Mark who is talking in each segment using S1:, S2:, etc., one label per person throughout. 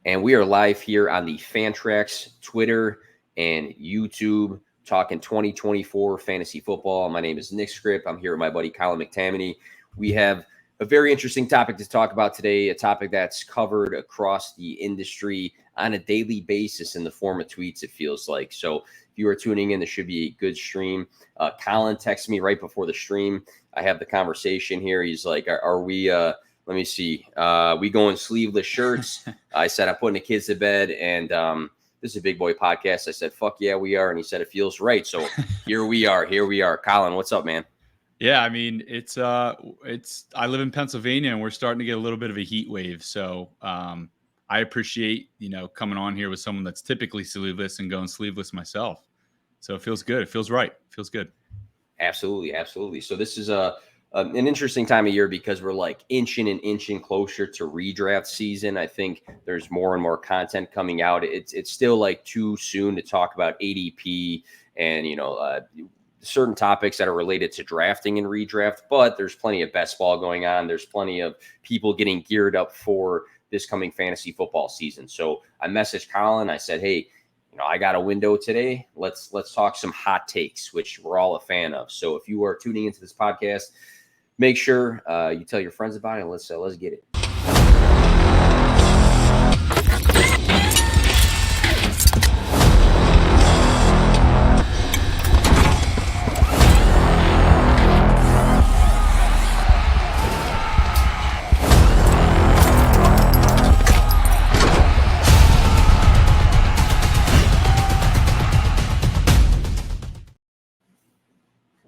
S1: And we are live here on the Fantrax Twitter and YouTube talking 2024 fantasy football. My name is Nick Skrip. I'm here with my buddy Colin McTamany. We have a very interesting topic to talk about today, a topic that's covered across the industry on a daily basis in the form of tweets, it feels like. So if you are tuning in, this should be a good stream. Colin texted me right before the stream. I have the conversation here. He's like, are we let me see. We going sleeveless shirts. I said, I'm putting the kids to bed, and this is a big boy podcast. I said, fuck yeah, we are. And he said, it feels right. So here we are. Colin, what's up, man?
S2: Yeah, I mean, it's I live in Pennsylvania, and we're starting to get a little bit of a heat wave. So I appreciate, coming on here with someone that's typically sleeveless and going sleeveless myself. So it feels good. It feels right. It feels good.
S1: Absolutely. So this is an interesting time of year because we're like inching closer to redraft season. I think there's more and more content coming out. It's still like too soon to talk about ADP and certain topics that are related to drafting and redraft, but there's plenty of best ball going on. There's plenty of people getting geared up for this coming fantasy football season. So I messaged Colin. I said, hey, I got a window today. Let's talk some hot takes, which we're all a fan of. So if you are tuning into this podcast, make sure you tell your friends about it. And let's get it.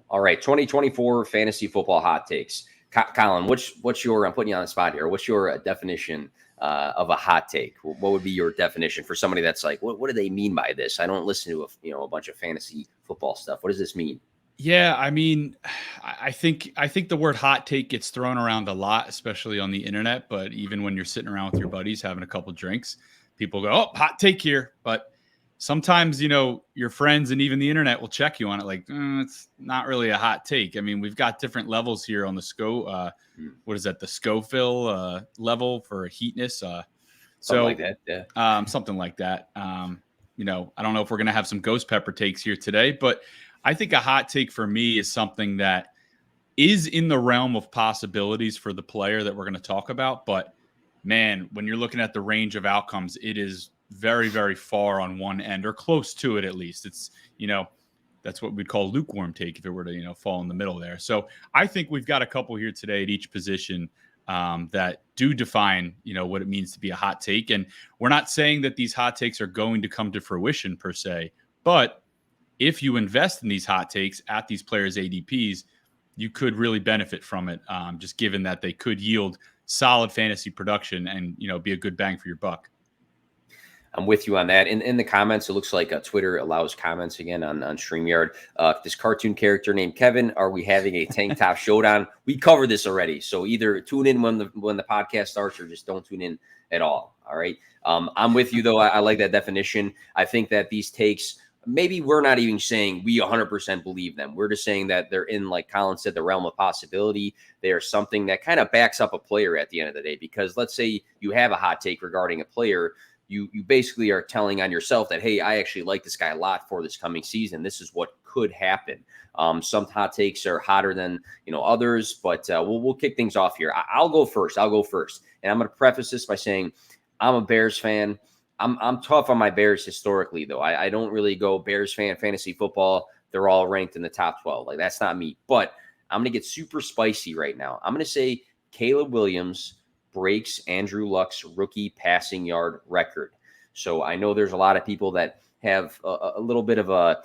S1: All right, 2024 fantasy football hot takes. Colin, what's your? I'm putting you on the spot here. What's your definition of a hot take? What would be your definition for somebody that's like, what do they mean by this? I don't listen to a bunch of fantasy football stuff. What does this mean?
S2: Yeah, I mean, I think the word hot take gets thrown around a lot, especially on the internet. But even when you're sitting around with your buddies having a couple drinks, people go, "Oh, hot take here," but sometimes, your friends and even the internet will check you on it. Like, it's not really a hot take. I mean, we've got different levels here on the what is that? The Scoville level for heatness.
S1: Something like that. Yeah.
S2: Something like that. I don't know if we're going to have some ghost pepper takes here today, but I think a hot take for me is something that is in the realm of possibilities for the player that we're going to talk about. But man, when you're looking at the range of outcomes, it is very, very far on one end, or close to it at least. It's, that's what we'd call lukewarm take if it were to, fall in the middle there. So I think we've got a couple here today at each position that do define, what it means to be a hot take. And we're not saying that these hot takes are going to come to fruition per se, but if you invest in these hot takes at these players' ADPs, you could really benefit from it, just given that they could yield solid fantasy production and, be a good bang for your buck.
S1: I'm with you on that. In the comments, it looks like Twitter allows comments again on StreamYard. This cartoon character named Kevin, are we having a tank top showdown? We covered this already. So either tune in when the podcast starts or just don't tune in at all. All right. I'm with you, though. I like that definition. I think that these takes, maybe we're not even saying we 100% believe them. We're just saying that they're in, like Colin said, the realm of possibility. They are something that kind of backs up a player at the end of the day. Because let's say you have a hot take regarding a player, you basically are telling on yourself that, hey, I actually like this guy a lot for this coming season. This is what could happen. Some hot takes are hotter than others, but we'll kick things off here. I'll go first. And I'm going to preface this by saying I'm a Bears fan. I'm tough on my Bears historically, though. I don't really go Bears fan, fantasy football. They're all ranked in the top 12. Like, that's not me. But I'm going to get super spicy right now. I'm going to say Caleb Williams breaks Andrew Luck's rookie passing yard record. So I know there's a lot of people that have a little bit of a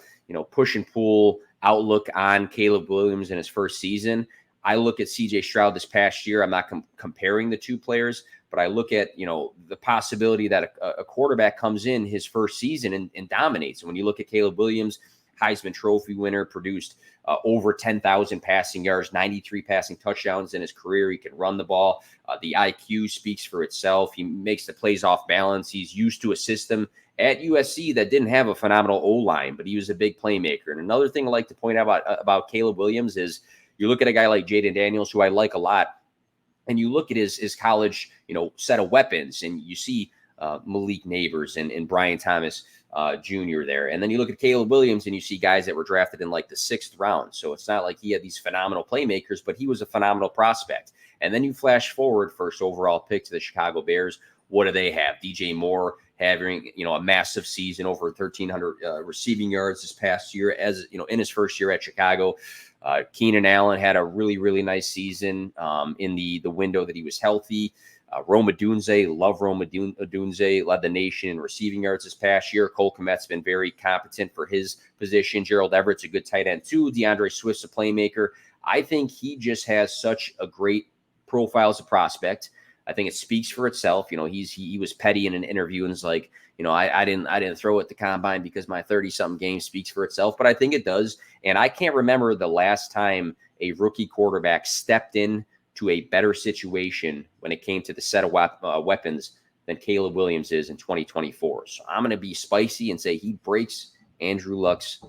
S1: push and pull outlook on Caleb Williams in his first season. I look at CJ Stroud this past year. I'm not comparing the two players, but I look at the possibility that a quarterback comes in his first season and dominates. And when you look at Caleb Williams, Heisman Trophy winner, produced over 10,000 passing yards, 93 passing touchdowns in his career. He can run the ball. The IQ speaks for itself. He makes the plays off balance. He's used to a system at USC that didn't have a phenomenal O-line, but he was a big playmaker. And another thing I like to point out about Caleb Williams is you look at a guy like Jaden Daniels, who I like a lot, and you look at his college, set of weapons, and you see Malik Neighbors and Brian Thomas Jr. there. And then you look at Caleb Williams and you see guys that were drafted in like the 6th round. So it's not like he had these phenomenal playmakers, but he was a phenomenal prospect. And then you flash forward, first overall pick to the Chicago Bears. What do they have? DJ Moore having, a massive season, over 1,300 receiving yards this past year, as in his first year at Chicago. Keenan Allen had a really, really nice season in the window that he was healthy. Rome Odunze, love Rome Odunze, led the nation in receiving yards this past year. Cole Kmet's been very competent for his position. Gerald Everett's a good tight end too. DeAndre Swift's a playmaker. I think he just has such a great profile as a prospect. I think it speaks for itself. He was petty in an interview and is like, I didn't throw at the combine because my 30-something game speaks for itself, but I think it does. And I can't remember the last time a rookie quarterback stepped in to a better situation when it came to the set of weapons than Caleb Williams is in 2024. So I'm going to be spicy and say he breaks Andrew Luck's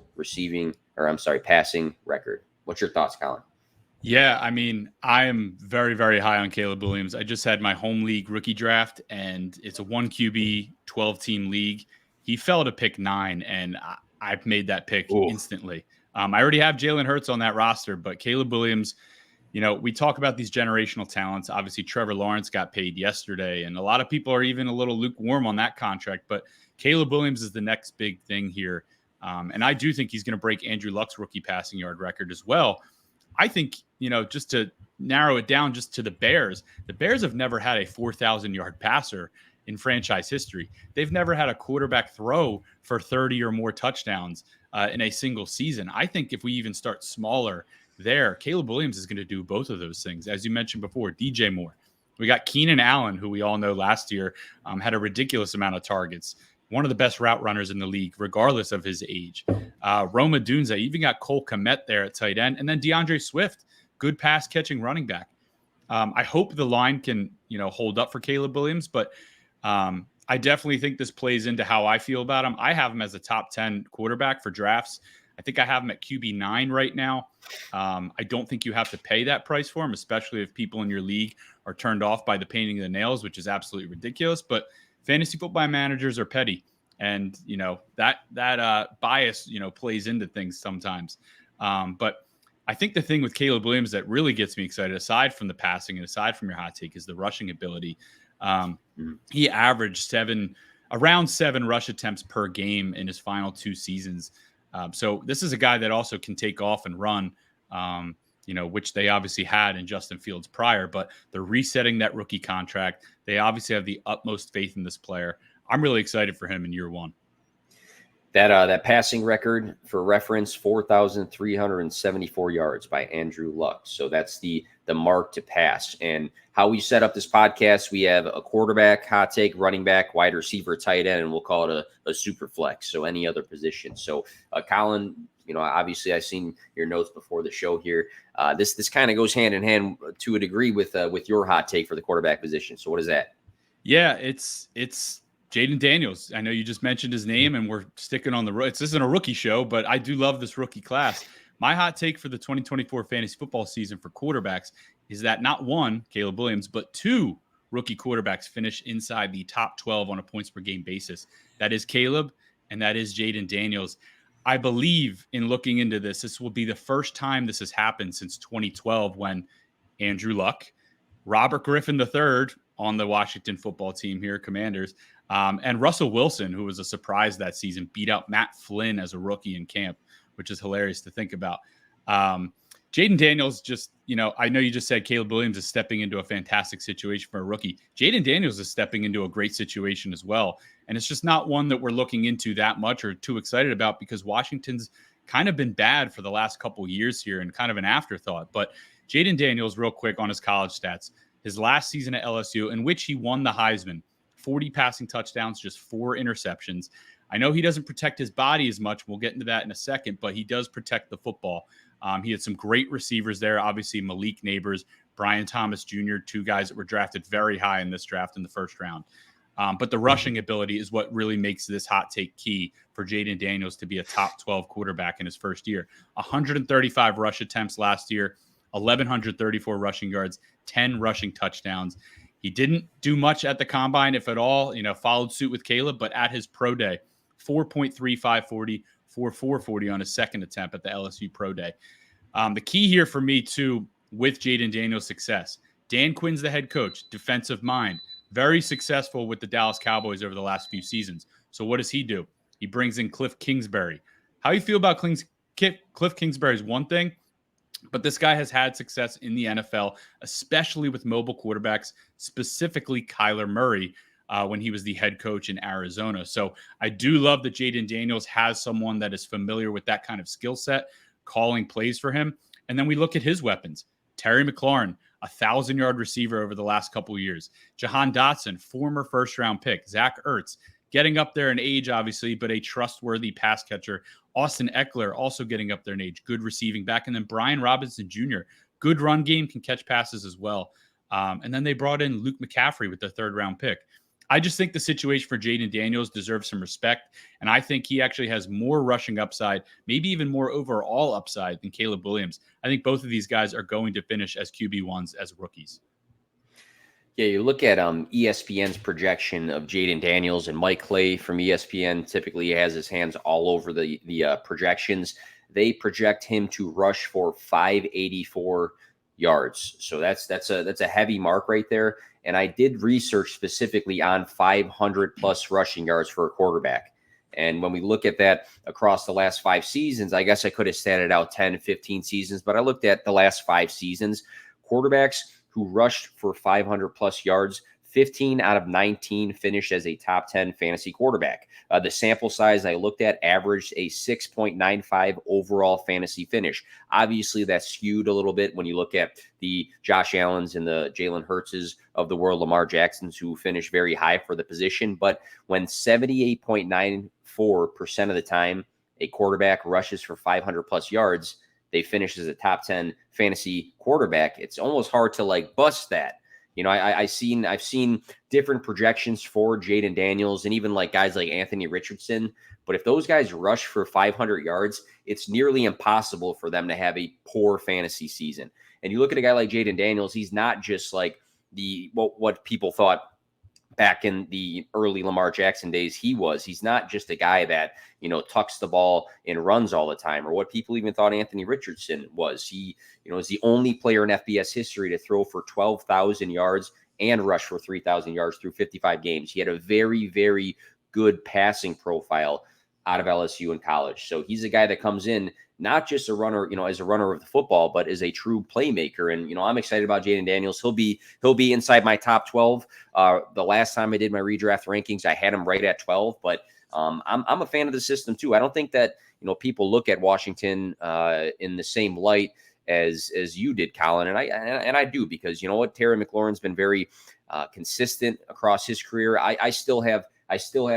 S1: passing record. What's your thoughts, Colin?
S2: Yeah, I mean, I am very, very high on Caleb Williams. I just had my home league rookie draft, and it's a 1 QB, 12-team league. He fell to pick 9, and I've made that pick instantly. I already have Jalen Hurts on that roster, but Caleb Williams, we talk about these generational talents. Obviously, Trevor Lawrence got paid yesterday, and a lot of people are even a little lukewarm on that contract. But Caleb Williams is the next big thing here. And I do think he's going to break Andrew Luck's rookie passing yard record as well. I think, just to narrow it down just to the Bears have never had a 4,000-yard passer in franchise history. They've never had a quarterback throw for 30 or more touchdowns in a single season. I think if we even start smaller there, Caleb Williams is going to do both of those things. As you mentioned before, DJ Moore. We got Keenan Allen, who we all know last year had a ridiculous amount of targets. One of the best route runners in the league, regardless of his age. Rome Odunze, even got Cole Kmet there at tight end. And then DeAndre Swift, good pass-catching running back. I hope the line can, hold up for Caleb Williams, but I definitely think this plays into how I feel about him. I have him as a top 10 quarterback for drafts. I think I have him at QB 9 right now. I don't think you have to pay that price for him, especially if people in your league are turned off by the painting of the nails, which is absolutely ridiculous. But fantasy football managers are petty, and that bias plays into things sometimes. But I think the thing with Caleb Williams that really gets me excited, aside from the passing and aside from your hot take, is the rushing ability. He averaged around 7 rush attempts per game in his final 2 seasons. So this is a guy that also can take off and run. Which they obviously had in Justin Fields prior, but they're resetting that rookie contract. They obviously have the utmost faith in this player. I'm really excited for him in year 1.
S1: That passing record, for reference, 4,374 yards by Andrew Luck. So that's the mark to pass. And how we set up this podcast, we have a quarterback, hot take, running back, wide receiver, tight end, and we'll call it a super flex. So any other position. So Colin, obviously I've seen your notes before the show here. This kind of goes hand in hand to a degree with your hot take for the quarterback position. So what is that?
S2: Yeah, it's Jaden Daniels. I know you just mentioned his name, and we're sticking on this isn't a rookie show, but I do love this rookie class. My hot take for the 2024 fantasy football season for quarterbacks is that not 1, Caleb Williams, but 2 rookie quarterbacks finish inside the top 12 on a points per game basis. That is Caleb, and that is Jaden Daniels. I believe in looking into this will be the first time this has happened since 2012, when Andrew Luck, Robert Griffin III on the Washington football team here, Commanders, and Russell Wilson, who was a surprise that season, beat out Matt Flynn as a rookie in camp, which is hilarious to think about. Jaden Daniels I know you just said Caleb Williams is stepping into a fantastic situation for a rookie. Jaden Daniels is stepping into a great situation as well. And it's just not one that we're looking into that much or too excited about, because Washington's kind of been bad for the last couple of years here and kind of an afterthought. But Jaden Daniels, real quick on his college stats, his last season at LSU, in which he won the Heisman, 40 passing touchdowns, just 4 interceptions. I know he doesn't protect his body as much. We'll get into that in a second, but he does protect the football. He had some great receivers there. Obviously, Malik Neighbors, Brian Thomas Jr., 2 guys that were drafted very high in this draft in the first round. But the rushing ability is what really makes this hot take key for Jaden Daniels to be a top 12 quarterback in his first year. 135 rush attempts last year, 1,134 rushing yards, 10 rushing touchdowns. He didn't do much at the combine, if at all, followed suit with Caleb, but at his pro day, 4.3540, 4.440 on his second attempt at the LSU pro day. The key here for me, too, with Jaden Daniels' success, Dan Quinn's the head coach, defensive mind, very successful with the Dallas Cowboys over the last few seasons. So what does he do? He brings in Cliff Kingsbury. How you feel about Cliff Kingsbury is one thing, but this guy has had success in the NFL, especially with mobile quarterbacks, specifically Kyler Murray, when he was the head coach in Arizona. So I do love that Jaden Daniels has someone that is familiar with that kind of skill set, calling plays for him. And then we look at his weapons. Terry McLaurin, 1,000-yard receiver over the last couple of years. Jahan Dotson, former first-round pick. Zach Ertz, getting up there in age, obviously, but a trustworthy pass catcher. Austin Eckler, also getting up there in age, good receiving back. And then Brian Robinson Jr., good run game, can catch passes as well. And then they brought in Luke McCaffrey with their third-round pick. I just think the situation for Jaden Daniels deserves some respect, and I think he actually has more rushing upside, maybe even more overall upside than Caleb Williams. I think both of these guys are going to finish as QB1s as rookies.
S1: Yeah, you look at ESPN's projection of Jaden Daniels, and Mike Clay from ESPN typically has his hands all over the projections. They project him to rush for 584 yards. So that's a heavy mark right there. And I did research specifically on 500 plus rushing yards for a quarterback. And when we look at that across the last 5 seasons, I guess I could have statted out 10, 15 seasons, but I looked at the last 5 seasons. Quarterbacks who rushed for 500 plus yards, 15 out of 19 finished as a top 10 fantasy quarterback. The sample size I looked at averaged a 6.95 overall fantasy finish. Obviously, that's skewed a little bit when you look at the Josh Allens and the Jalen Hurtses of the world, Lamar Jacksons, who finish very high for the position. But when 78.94% of the time a quarterback rushes for 500 plus yards, they finish as a top 10 fantasy quarterback. It's almost hard to bust that. I've seen different projections for Jaden Daniels and even guys like Anthony Richardson. But if those guys rush for 500 yards, it's nearly impossible for them to have a poor fantasy season. And you look at a guy like Jaden Daniels, he's not just what people thought back in the early Lamar Jackson days he's not just a guy that, tucks the ball and runs all the time, or what people even thought Anthony Richardson was. He, is the only player in FBS history to throw for 12,000 yards and rush for 3,000 yards through 55 games. He had a very, very good passing profile out of LSU in college. So he's a guy that comes in not just a runner, as a runner of the football, but as a true playmaker. And, I'm excited about Jaden Daniels. He'll be inside my top 12. The last time I did my redraft rankings, I had him right at 12, but I'm a fan of the system too. I don't think that, people look at Washington in the same light as you did, Colin. And I do, because you know what? Terry McLaurin's been very consistent across his career. I still have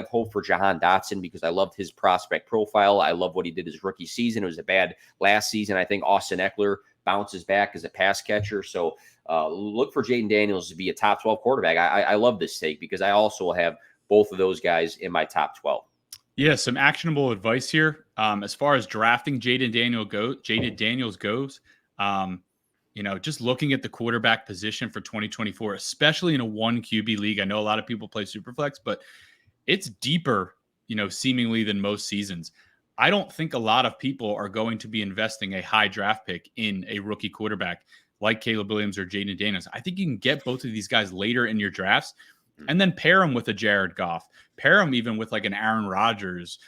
S1: hope for Jahan Dotson because I loved his prospect profile. I love what he did his rookie season. It was a bad last season. I think Austin Eckler bounces back as a pass catcher. So look for Jaden Daniels to be a top 12 quarterback. I love this take because I also have both of those guys in my top 12.
S2: Yeah, some actionable advice here. As far as drafting Jaden Daniels goes, just looking at the quarterback position for 2024, especially in a 1 QB league. I know a lot of people play Superflex, but it's deeper, seemingly than most seasons. I don't think a lot of people are going to be investing a high draft pick in a rookie quarterback like Caleb Williams or Jaden Daniels. I think you can get both of these guys later in your drafts and then pair them with a Jared Goff, pair them even with an Aaron Rodgers,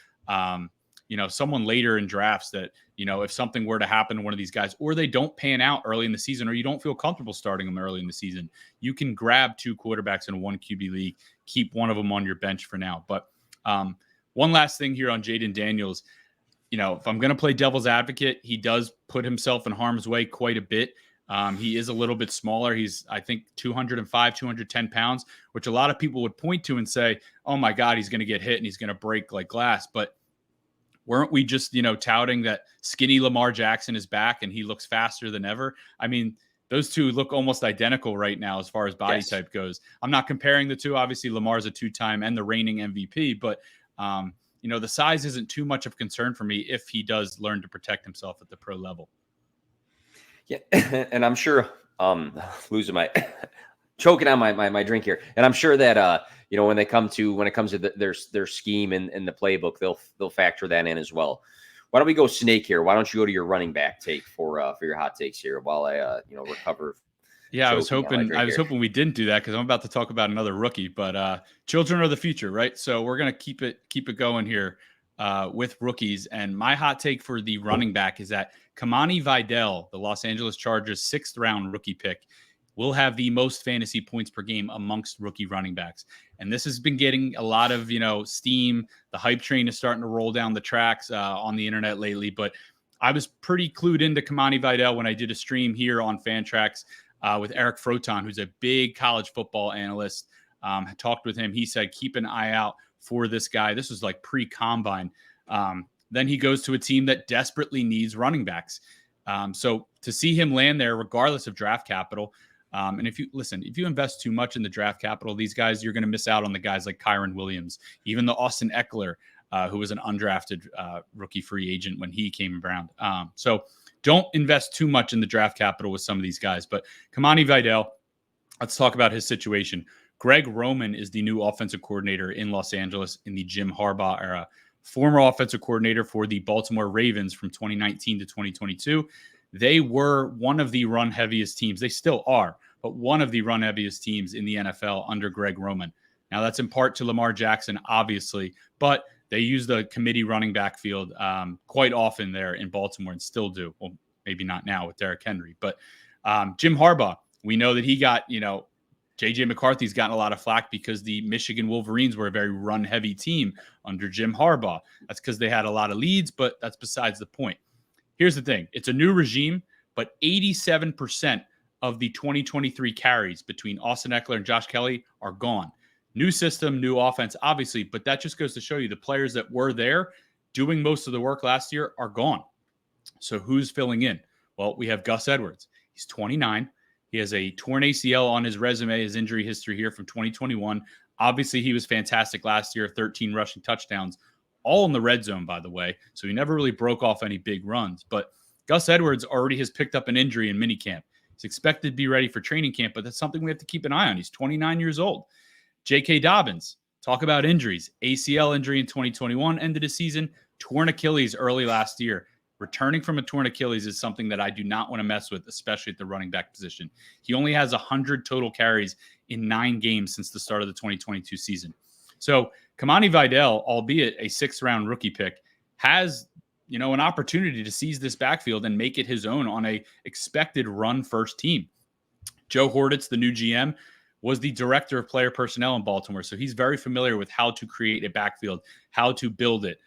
S2: someone later in drafts that, if something were to happen to one of these guys, or they don't pan out early in the season, or you don't feel comfortable starting them early in the season, you can grab 2 quarterbacks in a 1 QB league, keep one of them on your bench for now. But one last thing here on Jaden Daniels, if I'm going to play devil's advocate, he does put himself in harm's way quite a bit. He is a little bit smaller. He's, I think, 205, 210 pounds, which a lot of people would point to and say, oh my God, he's going to get hit and he's going to break like glass. But weren't we just, touting that skinny Lamar Jackson is back and he looks faster than ever? I mean, those two look almost identical right now as far as body type goes. I'm not comparing the two. Obviously, Lamar's a 2-time and the reigning MVP, but, the size isn't too much of concern for me if he does learn to protect himself at the pro level.
S1: Yeah, and I'm sure losing my choking on my drink here, and I'm sure that when it comes to their scheme and the playbook, they'll factor that in as well. Why don't we go snake here? Why don't you go to your running back take for your hot takes here while I recover.
S2: Yeah, I was
S1: Choking on my drink here.
S2: hoping we didn't do that because I'm about to talk about another rookie. But children are the future, right? So we're gonna keep it going here with rookies. And my hot take for the running back is that Kamani Vidal, the Los Angeles Chargers 6th round rookie pick, will have the most fantasy points per game amongst rookie running backs. And this has been getting a lot of steam. The hype train is starting to roll down the tracks on the internet lately. But I was pretty clued into Kamani Vidal when I did a stream here on Fantrax with Eric Froton, who's a big college football analyst. I talked with him. He said, keep an eye out for this guy. This was like pre-combine. Then he goes to a team that desperately needs running backs. So to see him land there, regardless of draft capital, and if you invest too much in the draft capital, these guys, you're going to miss out on the guys like Kyron Williams, even the Austin Eckler, who was an undrafted rookie free agent when he came around. So don't invest too much in the draft capital with some of these guys. But Kamani Vidal, let's talk about his situation. Greg Roman is the new offensive coordinator in Los Angeles in the Jim Harbaugh era. Former offensive coordinator for the Baltimore Ravens from 2019 to 2022. They were one of the run-heaviest teams. They still are, but one of the run-heaviest teams in the NFL under Greg Roman. Now, that's in part to Lamar Jackson, obviously, but they use the committee running backfield quite often there in Baltimore and still do. Well, maybe not now with Derrick Henry, but Jim Harbaugh, we know that he got, J.J. McCarthy's gotten a lot of flack because the Michigan Wolverines were a very run-heavy team under Jim Harbaugh. That's because they had a lot of leads, but that's besides the point. Here's the thing. It's a new regime, but 87% of the 2023 carries between Austin Eckler and Josh Kelly are gone. New system, new offense, obviously, but that just goes to show you the players that were there doing most of the work last year are gone. So who's filling in? Well, we have Gus Edwards. He's 29. He has a torn ACL on his resume, his injury history here from 2021. Obviously, he was fantastic last year, 13 rushing touchdowns, all in the red zone, by the way. So he never really broke off any big runs. But Gus Edwards already has picked up an injury in minicamp. He's expected to be ready for training camp, but that's something we have to keep an eye on. He's 29 years old. J.K. Dobbins, talk about injuries. ACL injury in 2021, ended the season. Torn Achilles early last year. Returning from a torn Achilles is something that I do not want to mess with, especially at the running back position. He only has 100 total carries in 9 games since the start of the 2022 season. So Kamani Vidal, albeit a 6th-round rookie pick, has an opportunity to seize this backfield and make it his own on a expected run-first team. Joe Hortitz, the new GM, was the director of player personnel in Baltimore, so he's very familiar with how to create a backfield, how to build it.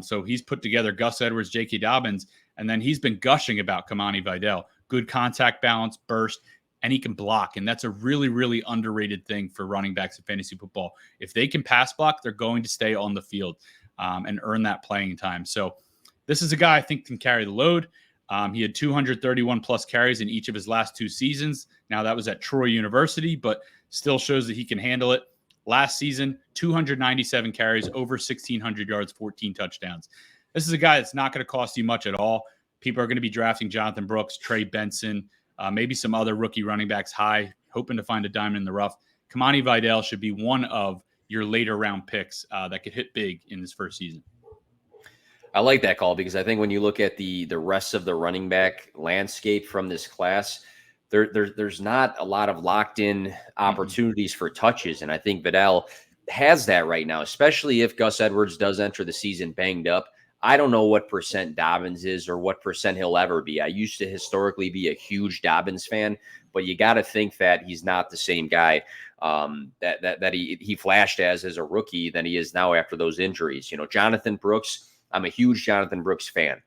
S2: So he's put together Gus Edwards, J.K. Dobbins, and then he's been gushing about Kamani Vidal. Good contact balance, burst, and he can block. And that's a really, really underrated thing for running backs in fantasy football. If they can pass block, they're going to stay on the field and earn that playing time. So this is a guy I think can carry the load. He had 231 plus carries in each of his last 2 seasons. Now that was at Troy University, but still shows that he can handle it. Last season, 297 carries, over 1,600 yards, 14 touchdowns. This is a guy that's not going to cost you much at all. People are going to be drafting Jonathan Brooks, Trey Benson, maybe some other rookie running backs high, hoping to find a diamond in the rough. Kamani Vidal should be one of your later round picks that could hit big in this first season.
S1: I like that call because I think when you look at the rest of the running back landscape from this class, there's not a lot of locked-in opportunities for touches, and I think Vidal has that right now, especially if Gus Edwards does enter the season banged up. I don't know what percent Dobbins is or what percent he'll ever be. I used to historically be a huge Dobbins fan, but you got to think that he's not the same guy that he flashed as a rookie than he is now after those injuries. Jonathan Brooks, I'm a huge Jonathan Brooks fan.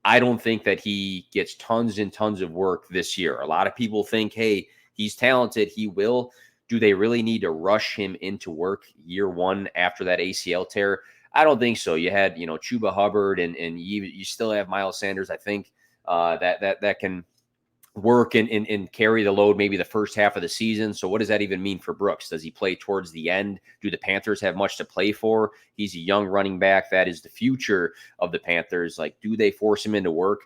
S1: I don't think that he gets tons and tons of work this year. A lot of people think, hey, he's talented. He will. Do they really need to rush him into work year one after that ACL tear? I don't think so. You had, Chuba Hubbard and you still have Miles Sanders, I think, that can work and carry the load maybe the first half of the season. So what does that even mean for Brooks? Does he play towards the end? Do the Panthers have much to play for? He's a young running back. That is the future of the Panthers. Like, do they force him into work?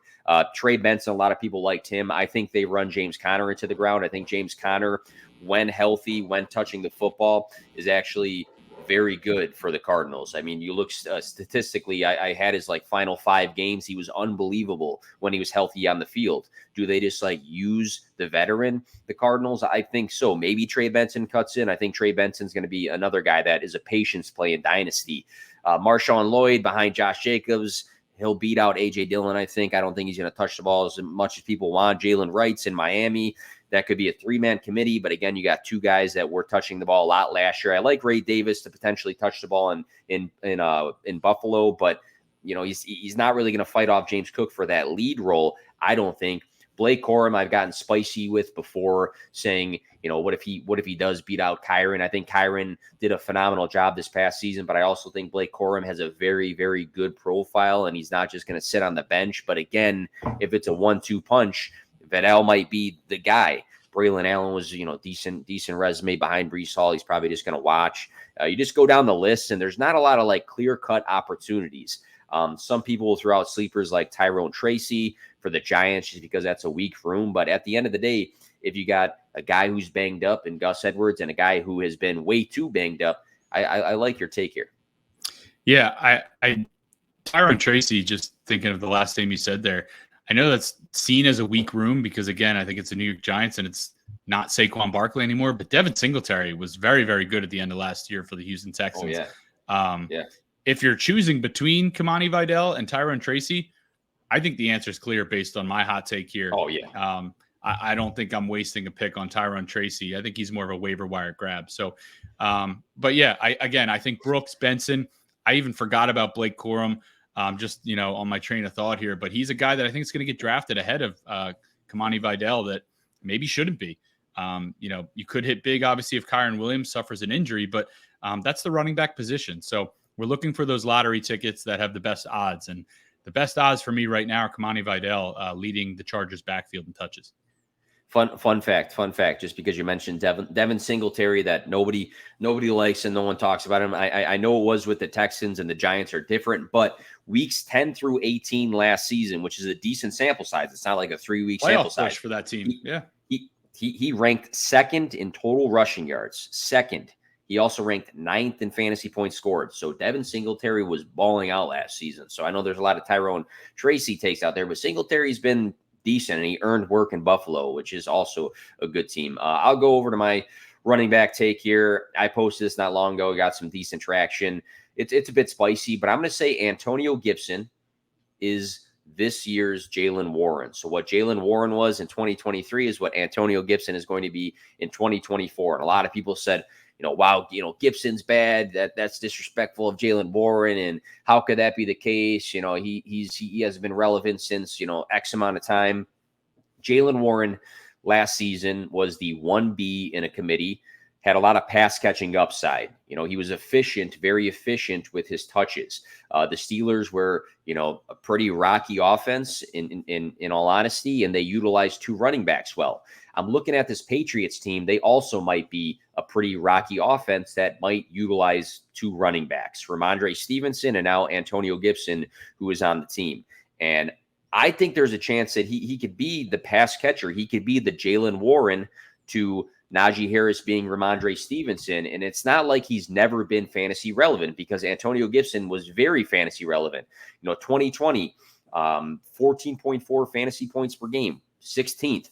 S1: Trey Benson, a lot of people liked him. I think they run James Conner into the ground. I think James Conner when healthy, when touching the football, is actually very good for the Cardinals. I mean, you look statistically, I had his like final 5 games. He was unbelievable when he was healthy on the field. Do they just like use the veteran, the Cardinals? I think so. Maybe Trey Benson cuts in. I think Trey Benson's going to be another guy that is a patience play in Dynasty. Marshawn Lloyd behind Josh Jacobs. He'll beat out A.J. Dillon, I think. I don't think he's going to touch the ball as much as people want. Jalen Wright's in Miami. That could be a 3-man committee. But again, you got 2 guys that were touching the ball a lot last year. I like Ray Davis to potentially touch the ball in Buffalo, but he's not really going to fight off James Cook for that lead role, I don't think. Blake Corum, I've gotten spicy with before, saying, what if he does beat out Kyren? I think Kyren did a phenomenal job this past season, but I also think Blake Corum has a very, very good profile, and he's not just going to sit on the bench. But again, if it's a 1-2 punch, Vedal might be the guy. Braylon Allen was, decent resume behind Breece Hall. He's probably just going to watch. You just go down the list, and there's not a lot of like clear-cut opportunities. Some people will throw out sleepers like Tyrone Tracy for the Giants just because that's a weak room. But at the end of the day, if you got a guy who's banged up in Gus Edwards and a guy who has been way too banged up, I like your take here.
S2: Yeah, I Tyrone Tracy, just thinking of the last name you said there, I know that's seen as a weak room because, again, I think it's the New York Giants and it's not Saquon Barkley anymore. But Devin Singletary was very, very good at the end of last year for the Houston Texans.
S1: Oh, yeah.
S2: If you're choosing between Kamani Vidal and Tyrone Tracy, I think the answer is clear based on my hot take here.
S1: Oh, yeah.
S2: I don't think I'm wasting a pick on Tyrone Tracy. I think he's more of a waiver wire grab. So, but yeah, I think Brooks, Benson, I even forgot about Blake Corum, just, on my train of thought here, but he's a guy that I think is going to get drafted ahead of Kamani Vidal that maybe shouldn't be. You could hit big, obviously, if Kyren Williams suffers an injury, but that's the running back position. So we're looking for those lottery tickets that have the best odds. And the best odds for me right now are Kamani Vidal leading the Chargers backfield in touches.
S1: Fun fact, just because you mentioned Devin Singletary that nobody likes and no one talks about him. I know it was with the Texans and the Giants are different, but weeks 10 through 18 last season, which is a decent sample size. It's not like a 3-week sample size
S2: for that team.
S1: He ranked 2nd in total rushing yards. 2nd. He also ranked 9th in fantasy points scored. So Devin Singletary was balling out last season. So I know there's a lot of Tyrone Tracy takes out there, but Singletary's been decent, and he earned work in Buffalo, which is also a good team. I'll go over to my running back take here. I posted this not long ago. Got some decent traction. It's a bit spicy, but I'm going to say Antonio Gibson is this year's Jaylen Warren. So what Jaylen Warren was in 2023 is what Antonio Gibson is going to be in 2024. And a lot of people said, wow, Gibson's bad. That's disrespectful of Jaylen Warren. And how could that be the case? He hasn't been relevant since, X amount of time. Jaylen Warren last season was the 1B in a committee, had a lot of pass catching upside. He was efficient, very efficient with his touches. The Steelers were, a pretty rocky offense in all honesty, and they utilized 2 running backs well. I'm looking at this Patriots team. They also might be a pretty rocky offense that might utilize 2 running backs, Ramondre Stevenson and now Antonio Gibson, who is on the team. And I think there's a chance that he could be the pass catcher. He could be the Jaylen Warren to Najee Harris being Ramondre Stevenson. And it's not like he's never been fantasy relevant because Antonio Gibson was very fantasy relevant. 2020, 14.4 fantasy points per game, 16th.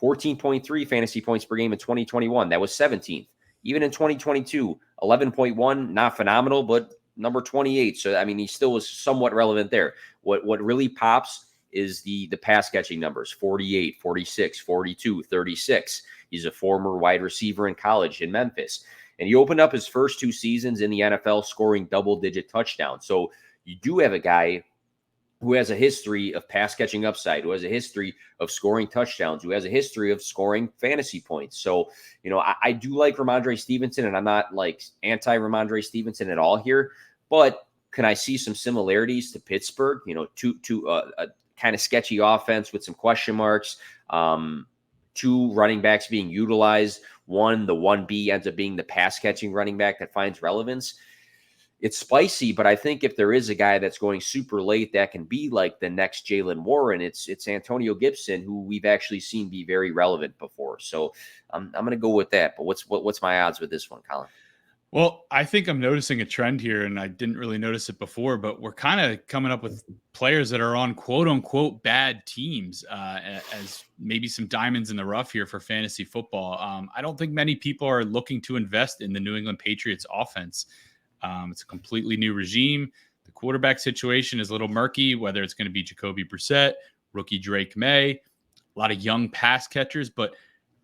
S1: 14.3 fantasy points per game in 2021. That was 17th. Even in 2022, 11.1, not phenomenal, but number 28. So, I mean, he still was somewhat relevant there. What really pops is the pass catching numbers, 48, 46, 42, 36. He's a former wide receiver in college in Memphis. And he opened up his first 2 seasons in the NFL scoring double-digit touchdowns. So you do have a guy who has a history of pass catching upside, who has a history of scoring touchdowns, who has a history of scoring fantasy points. So, I do like Ramondre Stevenson, and I'm not like anti-Ramondre Stevenson at all here, but can I see some similarities to Pittsburgh, to a kind of sketchy offense with some question marks, 2 running backs being utilized, the 1B ends up being the pass catching running back that finds relevance. it's spicy, but I think if there is a guy that's going super late that can be like the next Jaylen Warren, it's Antonio Gibson, who we've actually seen be very relevant before. So I'm going to go with that. But what's my odds with this one, Colin?
S2: Well, I think I'm noticing a trend here, and I didn't really notice it before, but we're kind of coming up with players that are on quote unquote bad teams as maybe some diamonds in the rough here for fantasy football. I don't think many people are looking to invest in the New England Patriots offense. It's a completely new regime. The quarterback situation is a little murky, whether it's going to be Jacoby Brissett, rookie Drake May, a lot of young pass catchers, but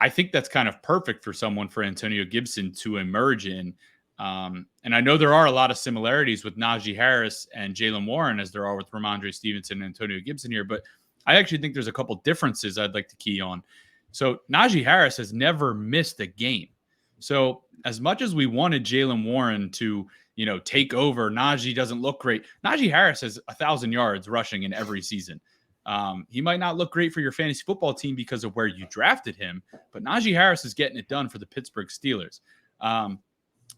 S2: I think that's kind of perfect for someone for Antonio Gibson to emerge in. And I know there are a lot of similarities with Najee Harris and Jaylen Warren as there are with Ramondre Stevenson and Antonio Gibson here, but I actually think there's a couple differences I'd like to key on. So Najee Harris has never missed a game. So as much as we wanted Jaylen Warren to, take over, Najee doesn't look great. Najee Harris has 1,000 yards rushing in every season. He might not look great for your fantasy football team because of where you drafted him, but Najee Harris is getting it done for the Pittsburgh Steelers.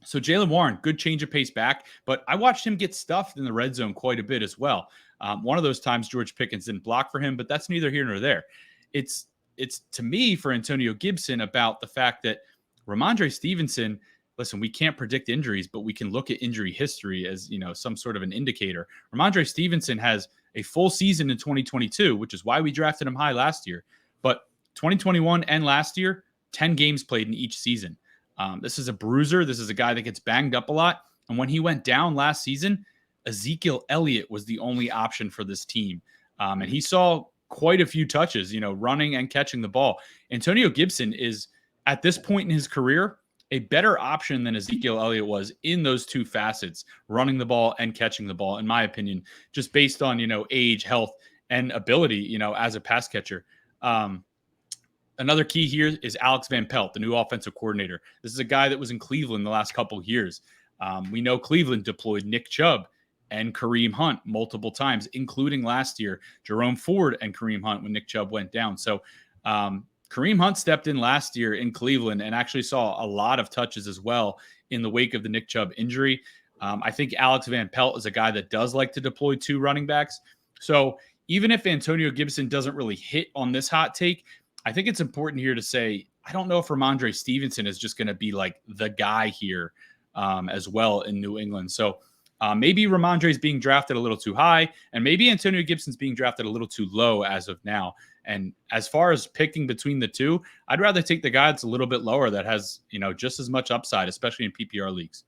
S2: So Jaylen Warren, good change of pace back, but I watched him get stuffed in the red zone quite a bit as well. One of those times George Pickens didn't block for him, but that's neither here nor there. It's to me for Antonio Gibson about the fact that Ramondre Stevenson, listen, we can't predict injuries, but we can look at injury history as, some sort of an indicator. Ramondre Stevenson has a full season in 2022, which is why we drafted him high last year. But 2021 and last year, 10 games played in each season. This is a bruiser. This is a guy that gets banged up a lot. And when he went down last season, Ezekiel Elliott was the only option for this team. And he saw quite a few touches, running and catching the ball. Antonio Gibson is, at this point in his career, a better option than Ezekiel Elliott was in those two facets, running the ball and catching the ball, in my opinion, just based on, age, health, and ability, as a pass catcher. Another key here is Alex Van Pelt, the new offensive coordinator. This is a guy that was in Cleveland the last couple of years. We know Cleveland deployed Nick Chubb and Kareem Hunt multiple times, including last year, Jerome Ford and Kareem Hunt when Nick Chubb went down. So Kareem Hunt stepped in last year in Cleveland and actually saw a lot of touches as well in the wake of the Nick Chubb injury. I think Alex Van Pelt is a guy that does like to deploy two running backs. So even if Antonio Gibson doesn't really hit on this hot take, I think it's important here to say, I don't know if Ramondre Stevenson is just going to be like the guy here as well in New England. So maybe Ramondre is being drafted a little too high, and maybe Antonio Gibson's being drafted a little too low as of now. And as far as picking between the two, I'd rather take the guy that's a little bit lower that has, just as much upside, especially in PPR leagues.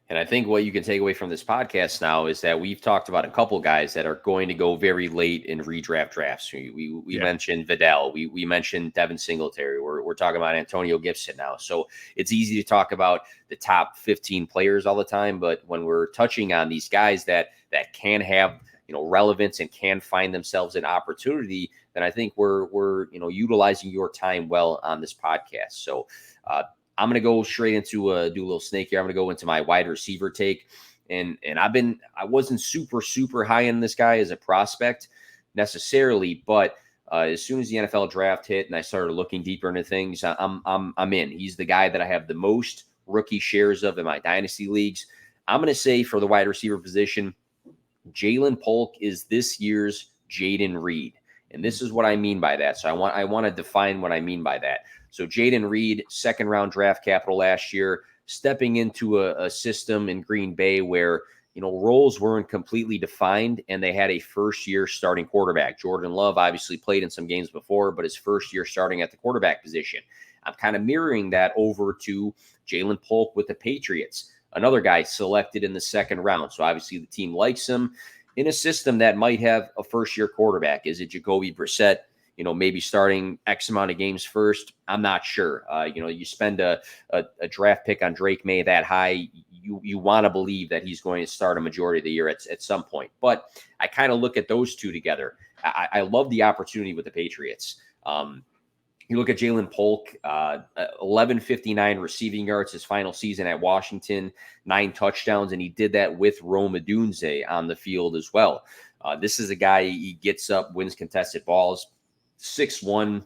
S1: And I think what you can take away from this podcast now is that we've talked about a couple guys that are going to go very late in redraft drafts. We mentioned Vidal. We mentioned Devin Singletary. We're talking about Antonio Gibson now. So it's easy to talk about the top 15 players all the time. But when we're touching on these guys that can have, relevance and can find themselves an opportunity, then I think we're utilizing your time well on this podcast. So I'm going to go straight into do a little snake here. I'm going to go into my wide receiver take. And I wasn't super high in this guy as a prospect necessarily, but as soon as the NFL draft hit and I started looking deeper into things, I'm in. He's the guy that I have the most rookie shares of in my dynasty leagues. I'm going to say for the wide receiver position, Jalen Polk is this year's Jayden Reed. And this is what I mean by that. So I want to define what I mean by that. So Jayden Reed, second round draft capital last year, stepping into a system in Green Bay where, roles weren't completely defined and they had a first year starting quarterback. Jordan Love obviously played in some games before, but his first year starting at the quarterback position. I'm kind of mirroring that over to Jalen Polk with the Patriots, another guy selected in the second round. So obviously the team likes him in a system that might have a first year quarterback. Is it Jacoby Brissett? Maybe starting X amount of games first. I'm not sure. You spend a draft pick on Drake May that high, you want to believe that he's going to start a majority of the year at some point. But I kind of look at those two together. I love the opportunity with the Patriots. You look at Jalen Polk, 1159 receiving yards his final season at Washington, 9 touchdowns, and he did that with Rome Odunze on the field as well. This is a guy, he gets up, wins contested balls, 6'1",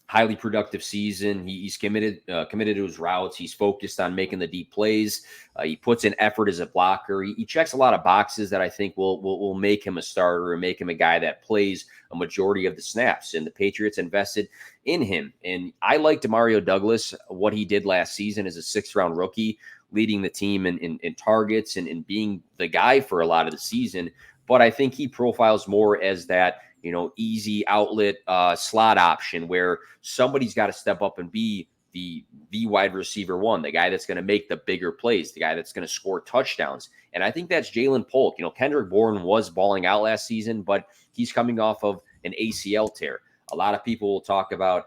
S1: highly productive season. He's committed to his routes. He's focused on making the deep plays. He puts in effort as a blocker. He checks a lot of boxes that I think will make him a starter and make him a guy that plays a majority of the snaps. And the Patriots invested in him. And I like Demario Douglas, what he did last season as a 6th-round rookie, leading the team in targets and being the guy for a lot of the season. But I think he profiles more as that, easy outlet slot option where somebody's got to step up and be the wide receiver one, the guy that's going to make the bigger plays, the guy that's going to score touchdowns. And I think that's Jalen Polk. Kendrick Bourne was balling out last season, but he's coming off of an ACL tear. A lot of people will talk about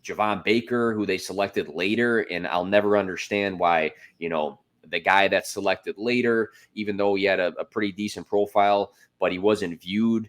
S1: Javon Baker, who they selected later, and I'll never understand why, the guy that's selected later, even though he had a pretty decent profile, but he wasn't viewed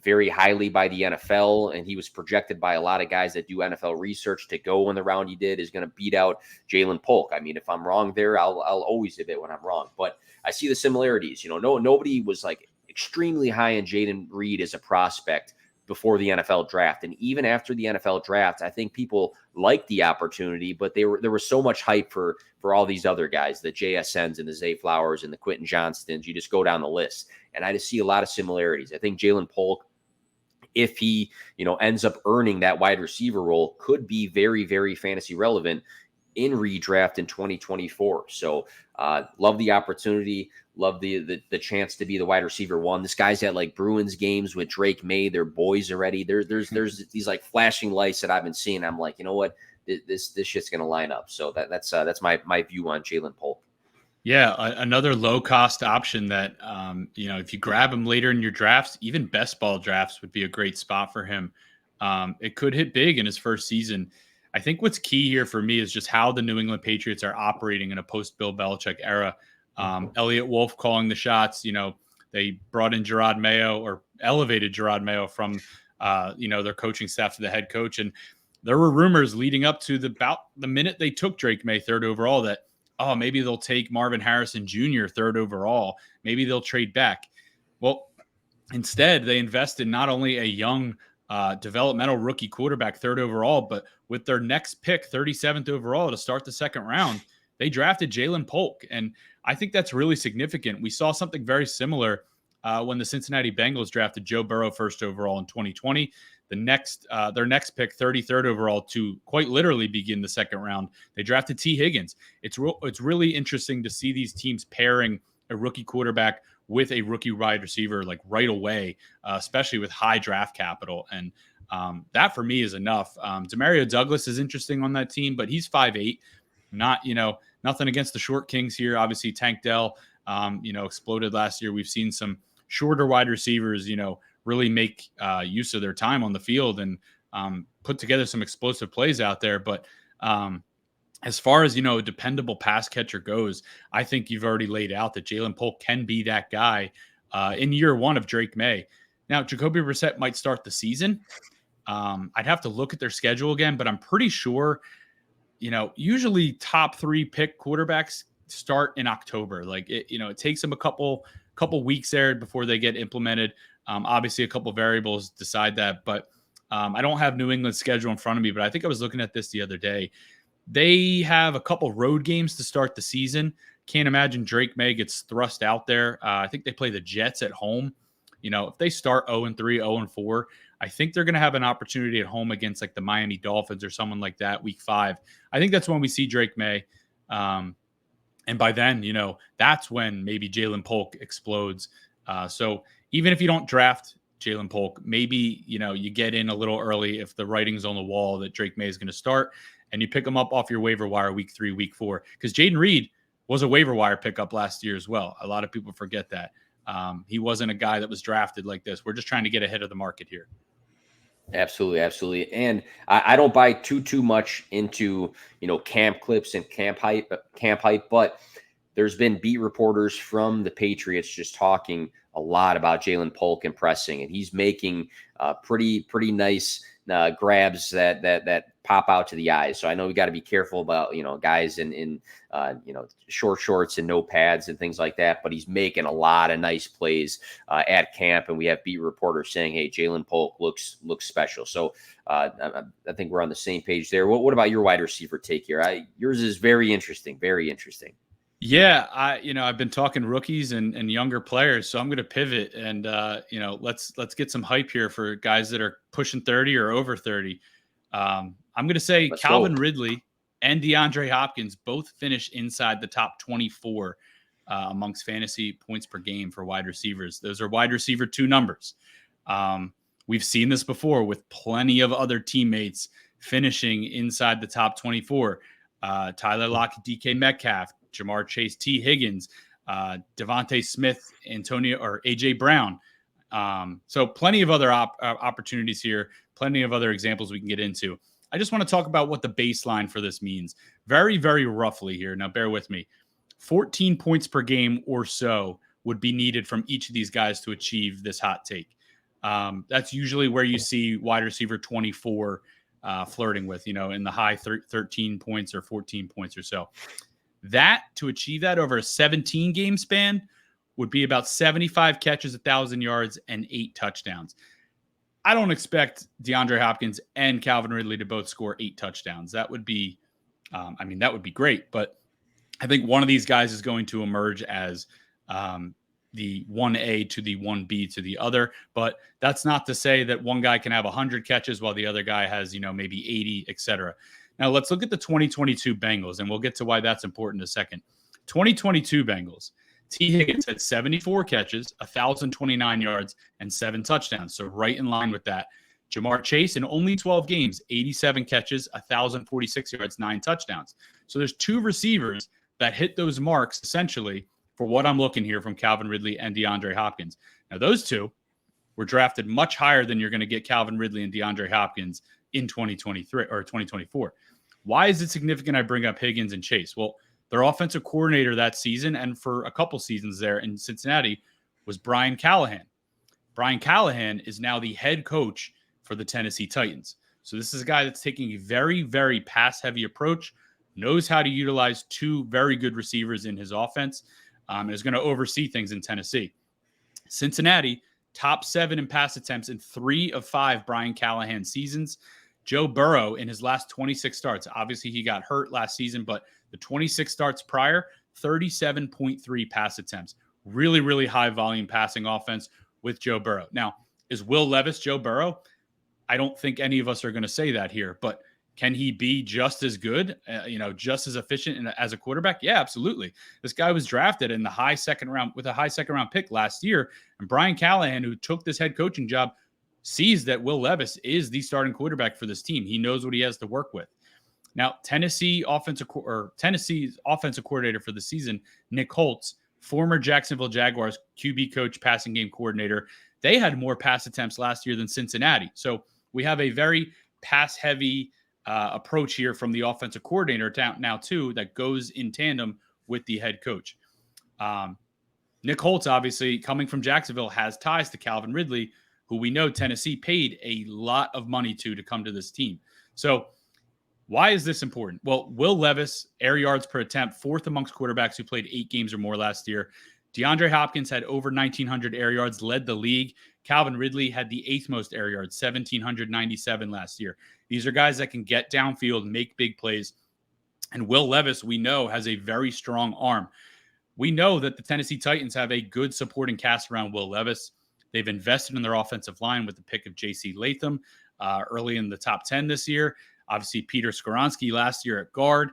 S1: very highly by the NFL, and he was projected by a lot of guys that do NFL research to go in the round he did, is going to beat out Jalen Polk. I mean, if I'm wrong there, I'll always admit when I'm wrong, but I see the similarities. Nobody was like extremely high in Jaden Reed as a prospect before the NFL draft. And even after the NFL draft, I think people liked the opportunity, but there was so much hype for all these other guys, the JSNs and the Zay Flowers and the Quentin Johnstons. You just go down the list. And I just see a lot of similarities. I think Jalen Polk, if he, ends up earning that wide receiver role, could be very, very fantasy relevant in redraft in 2024. So love the opportunity. Love the chance to be the wide receiver one. This guy's at like Bruins games with Drake May. They're boys already. There's these like flashing lights that I've been seeing. I'm like, you know what? This shit's gonna line up. So that's my view on Jalen Polk.
S2: Yeah, another low-cost option that, if you grab him later in your drafts, even best ball drafts would be a great spot for him. It could hit big in his first season. I think what's key here for me is just how the New England Patriots are operating in a post-Bill Belichick era. Elliott Wolf calling the shots. They brought in Gerard Mayo, or elevated Gerard Mayo from, their coaching staff to the head coach. And there were rumors leading up to about the minute they took Drake May 3rd overall that, maybe they'll take Marvin Harrison Jr. 3rd overall. Maybe they'll trade back. Well, instead, they invest in not only a young developmental rookie quarterback 3rd overall, but with their next pick, 37th overall to start the 2nd round, they drafted Jalen Polk. And I think that's really significant. We saw something very similar when the Cincinnati Bengals drafted Joe Burrow 1st overall in 2020. Their next pick, 33rd overall, to quite literally begin the 2nd round, they drafted T. Higgins. It's really interesting to see these teams pairing a rookie quarterback with a rookie wide receiver like right away, especially with high draft capital. And that for me is enough. Demario Douglas is interesting on that team, but he's 5'8". Not, nothing against the short kings here. Obviously, Tank Dell, exploded last year. We've seen some shorter wide receivers, really make use of their time on the field and put together some explosive plays out there. But as far as, a dependable pass catcher goes, I think you've already laid out that Jalen Polk can be that guy in year one of Drake May. Now, Jacoby Brissett might start the season. I'd have to look at their schedule again, but I'm pretty sure, usually top 3 pick quarterbacks start in October. Like it takes them a couple weeks there before they get implemented. Obviously, a couple variables decide that, but I don't have New England's schedule in front of me, but I think I was looking at this the other day. They have a couple road games to start the season. Can't imagine Drake May gets thrust out there. I think they play the Jets at home. If they start 0-3, 0-4, I think they're going to have an opportunity at home against like the Miami Dolphins or someone like that week 5. I think that's when we see Drake May. And by then, that's when maybe Jalen Polk explodes. So even if you don't draft Jalen Polk, maybe, you get in a little early if the writing's on the wall that Drake May is going to start, and you pick him up off your waiver wire week 3, week 4. Because Jaden Reed was a waiver wire pickup last year as well. A lot of people forget that. He wasn't a guy that was drafted like this. We're just trying to get ahead of the market here.
S1: Absolutely. And I don't buy too much into, camp clips and camp hype, but there's been beat reporters from the Patriots just talking a lot about Jalen Polk impressing, and he's making pretty nice grabs that pop out to the eyes. So I know we got to be careful about, guys in short shorts and no pads and things like that. But he's making a lot of nice plays at camp, and we have beat reporters saying, "Hey, Jalen Polk looks special." So I think we're on the same page there. What about your wide receiver take here? Yours is very interesting. Very interesting.
S2: Yeah, I've been talking rookies and younger players, so I'm going to pivot and let's get some hype here for guys that are pushing 30 or over 30. I'm going to say
S1: Let's
S2: Calvin
S1: go.
S2: Ridley and DeAndre Hopkins both finished inside the top 24 amongst fantasy points per game for wide receivers. Those are wide receiver 2 numbers. We've seen this before with plenty of other teammates finishing inside the top 24. Tyler Lockett, DK Metcalf, Jamar Chase, T. Higgins, Devontae Smith, Antonio or AJ Brown. So plenty of other opportunities here, plenty of other examples we can get into. I just want to talk about what the baseline for this means. Very, very roughly here. Now, bear with me. 14 points per game or so would be needed from each of these guys to achieve this hot take. That's usually where you see wide receiver 24 flirting with, in the high 13 points or 14 points or so. That, to achieve that over a 17-game span, would be about 75 catches, 1,000 yards, and 8 touchdowns. I don't expect DeAndre Hopkins and Calvin Ridley to both score 8 touchdowns. That would be, that would be great. But I think one of these guys is going to emerge as the 1A to the 1B to the other. But that's not to say that one guy can have 100 catches while the other guy has, maybe 80, etc. Now, let's look at the 2022 Bengals, and we'll get to why that's important in a second. 2022 Bengals. T. Higgins had 74 catches, 1,029 yards, and 7 touchdowns. So right in line with that. Jamar Chase, in only 12 games, 87 catches, 1,046 yards, 9 touchdowns. So there's 2 receivers that hit those marks, essentially, for what I'm looking here from Calvin Ridley and DeAndre Hopkins. Now, those 2 were drafted much higher than you're going to get Calvin Ridley and DeAndre Hopkins in 2023 or 2024. Why is it significant I bring up Higgins and Chase? Well, their offensive coordinator that season and for a couple seasons there in Cincinnati was Brian Callahan. Brian Callahan is now the head coach for the Tennessee Titans. So this is a guy that's taking a very, very pass-heavy approach, knows how to utilize 2 very good receivers in his offense, and is going to oversee things in Tennessee. Cincinnati, top 7 in pass attempts in 3 of 5 Brian Callahan seasons. Joe Burrow in his last 26 starts, obviously he got hurt last season, but the 26 starts prior, 37.3 pass attempts. Really, really high volume passing offense with Joe Burrow. Now, is Will Levis Joe Burrow? I don't think any of us are going to say that here, but can he be just as good, just as efficient as a quarterback? Yeah, absolutely. This guy was drafted in the high second round with a high second round pick last year. And Brian Callahan, who took this head coaching job, sees that Will Levis is the starting quarterback for this team. He knows what he has to work with. Now, Tennessee's offensive coordinator for the season, Nick Holtz, former Jacksonville Jaguars QB coach, passing game coordinator, they had more pass attempts last year than Cincinnati. So we have a very pass-heavy approach here from the offensive coordinator now too that goes in tandem with the head coach. Nick Holtz, obviously coming from Jacksonville, has ties to Calvin Ridley, who we know Tennessee paid a lot of money to come to this team. So why is this important? Well, Will Levis, air yards per attempt, 4th amongst quarterbacks who played 8 games or more last year. DeAndre Hopkins had over 1,900 air yards, led the league. Calvin Ridley had the 8th most air yards, 1,797 last year. These are guys that can get downfield, make big plays. And Will Levis, we know, has a very strong arm. We know that the Tennessee Titans have a good supporting cast around Will Levis. They've invested in their offensive line with the pick of J.C. Latham early in the top 10 this year. Obviously, Peter Skoronski last year at guard,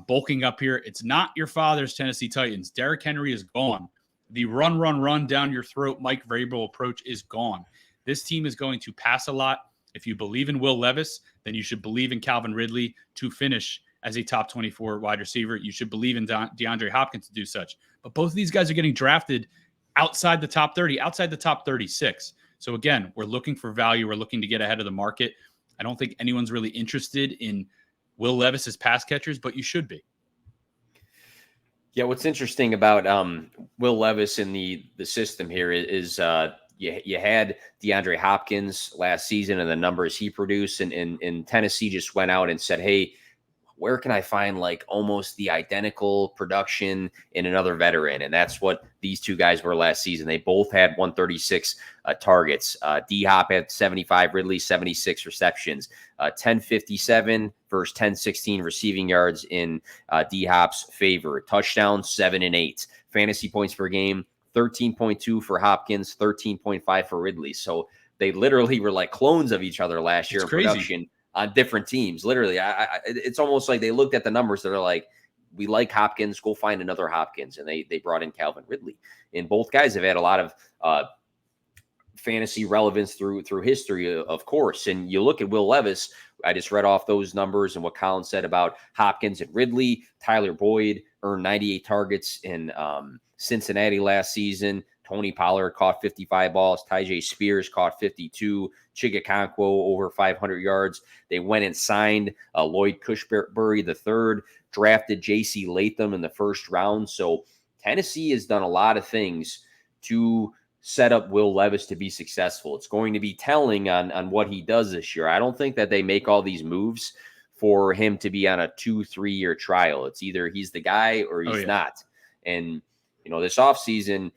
S2: bulking up here. It's not your father's Tennessee Titans. Derrick Henry is gone. The run down your throat Mike Vrabel approach is gone. This team is going to pass a lot. If you believe in Will Levis, then you should believe in Calvin Ridley to finish as a top 24 wide receiver. You should believe in DeAndre Hopkins to do such. But both of these guys are getting drafted outside the top 30, outside the top 36. So again, we're looking for value. We're looking to get ahead of the market. I don't think anyone's really interested in Will Levis's pass catchers, but you should be.
S1: Yeah, what's interesting about Will Levis in the system here is you had DeAndre Hopkins last season and the numbers he produced, and Tennessee just went out and said, hey, where can I find like almost the identical production in another veteran? And that's what these two guys were last season. They both had 136 targets. D-Hop had 75, Ridley 76 receptions, 1057 versus 1016 receiving yards in D-Hop's favor. Touchdowns 7 and 8. Fantasy points per game 13.2 for Hopkins, 13.5 for Ridley. So they literally were like clones of each other last year in production on different teams. Literally, it's almost like they looked at the numbers that are like, we like Hopkins, go find another Hopkins. And they brought in Calvin Ridley. And both guys have had a lot of fantasy relevance through history, of course. And you look at Will Levis, I just read off those numbers and what Colin said about Hopkins and Ridley. Tyler Boyd earned 98 targets in Cincinnati last season. Tony Pollard caught 55 balls. Tyjae Spears caught 52. Chigakonkwo over 500 yards. They went and signed Lloyd Cushenberry III, drafted J.C. Latham in the first round. So Tennessee has done a lot of things to set up Will Levis to be successful. It's going to be telling on what he does this year. I don't think that they make all these moves for him to be on a 2-3 year trial. It's either he's the guy or he's not. And, this offseason,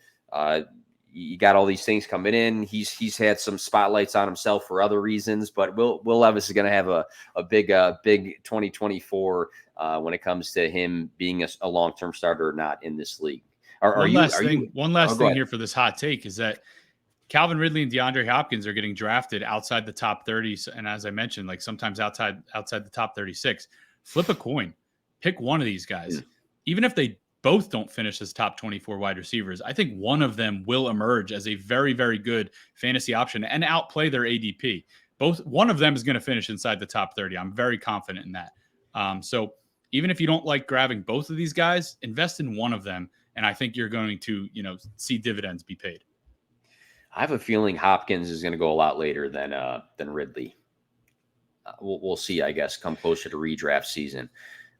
S1: you got all these things coming in. He's had some spotlights on himself for other reasons, but Will Levis is going to have a big 2024 when it comes to him being a long-term starter or not in this league.
S2: One last thing here for this hot take is that Calvin Ridley and DeAndre Hopkins are getting drafted outside the top 30. And as I mentioned, like sometimes outside the top 36, flip a coin, pick one of these guys. Even if they both don't finish as top 24 wide receivers, I think one of them will emerge as a very, very good fantasy option and outplay their ADP. One of them is going to finish inside the top 30. I'm very confident in that. So even if you don't like grabbing both of these guys, invest in one of them. And I think you're going to, see dividends be paid.
S1: I have a feeling Hopkins is going to go a lot later than Ridley. We'll see, I guess, come closer to redraft season.